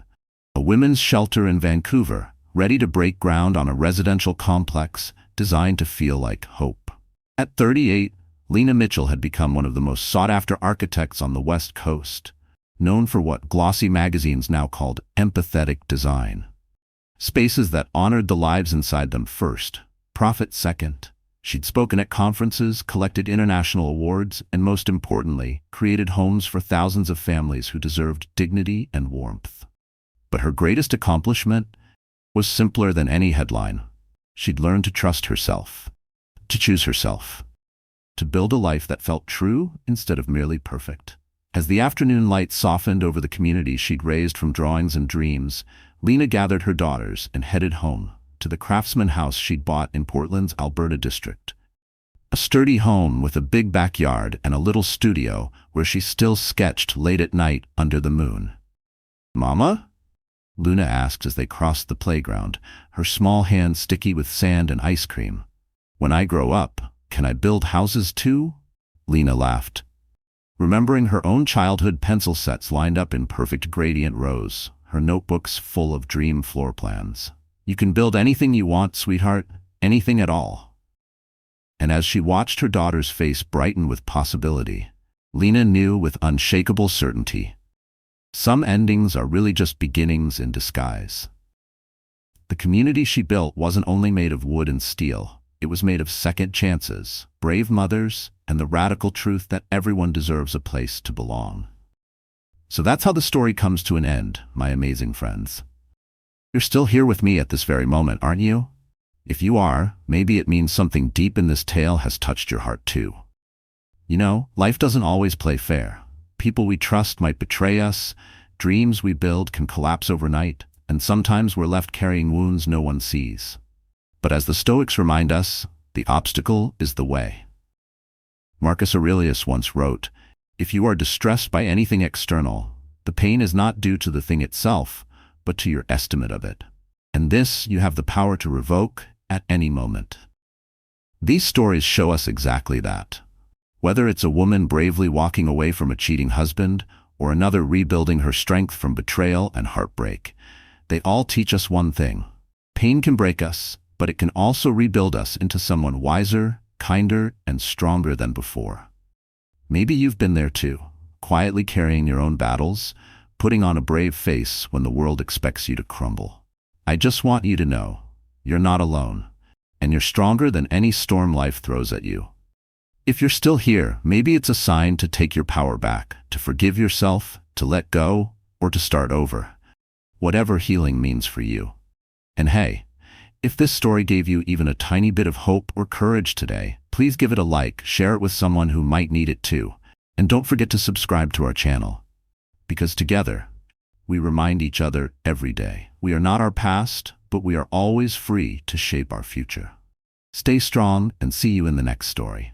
A women's shelter in Vancouver, ready to break ground on a residential complex designed to feel like hope. At 38, Lena Mitchell had become one of the most sought-after architects on the West Coast, known for what glossy magazines now called empathetic design. Spaces that honored the lives inside them first, profit second. She'd spoken at conferences, collected international awards, and most importantly, created homes for thousands of families who deserved dignity and warmth. But her greatest accomplishment was simpler than any headline. She'd learned to trust herself, to choose herself, to build a life that felt true instead of merely perfect. As the afternoon light softened over the community she'd raised from drawings and dreams, Lena gathered her daughters and headed home. to the craftsman house she'd bought in Portland's Alberta district. A sturdy home with a big backyard and a little studio where she still sketched late at night under the moon. "Mama?" Luna asked as they crossed the playground, her small hands sticky with sand and ice cream. "When I grow up, can I build houses too?" Lena laughed, remembering her own childhood pencil sets lined up in perfect gradient rows, her notebooks full of dream floor plans. "You can build anything you want, sweetheart, anything at all." And as she watched her daughter's face brighten with possibility, Lena knew with unshakable certainty, some endings are really just beginnings in disguise. The community she built wasn't only made of wood and steel, it was made of second chances, brave mothers, and the radical truth that everyone deserves a place to belong. So that's how the story comes to an end, my amazing friends. You're still here with me at this very moment, aren't you? If you are, maybe it means something deep in this tale has touched your heart too. You know, life doesn't always play fair. People we trust might betray us, dreams we build can collapse overnight, and sometimes we're left carrying wounds no one sees. But as the Stoics remind us, the obstacle is the way. Marcus Aurelius once wrote, "If you are distressed by anything external, the pain is not due to the thing itself, but to your estimate of it. And this you have the power to revoke at any moment." These stories show us exactly that. Whether it's a woman bravely walking away from a cheating husband, or another rebuilding her strength from betrayal and heartbreak, they all teach us one thing. Pain can break us, but it can also rebuild us into someone wiser, kinder, and stronger than before. Maybe you've been there too, quietly carrying your own battles, putting on a brave face when the world expects you to crumble. I just want you to know, you're not alone, and you're stronger than any storm life throws at you. If you're still here, maybe it's a sign to take your power back, to forgive yourself, to let go, or to start over. Whatever healing means for you. And hey, if this story gave you even a tiny bit of hope or courage today, please give it a like, share it with someone who might need it too, and don't forget to subscribe to our channel. Because together, we remind each other every day, we are not our past, but we are always free to shape our future. Stay strong and see you in the next story.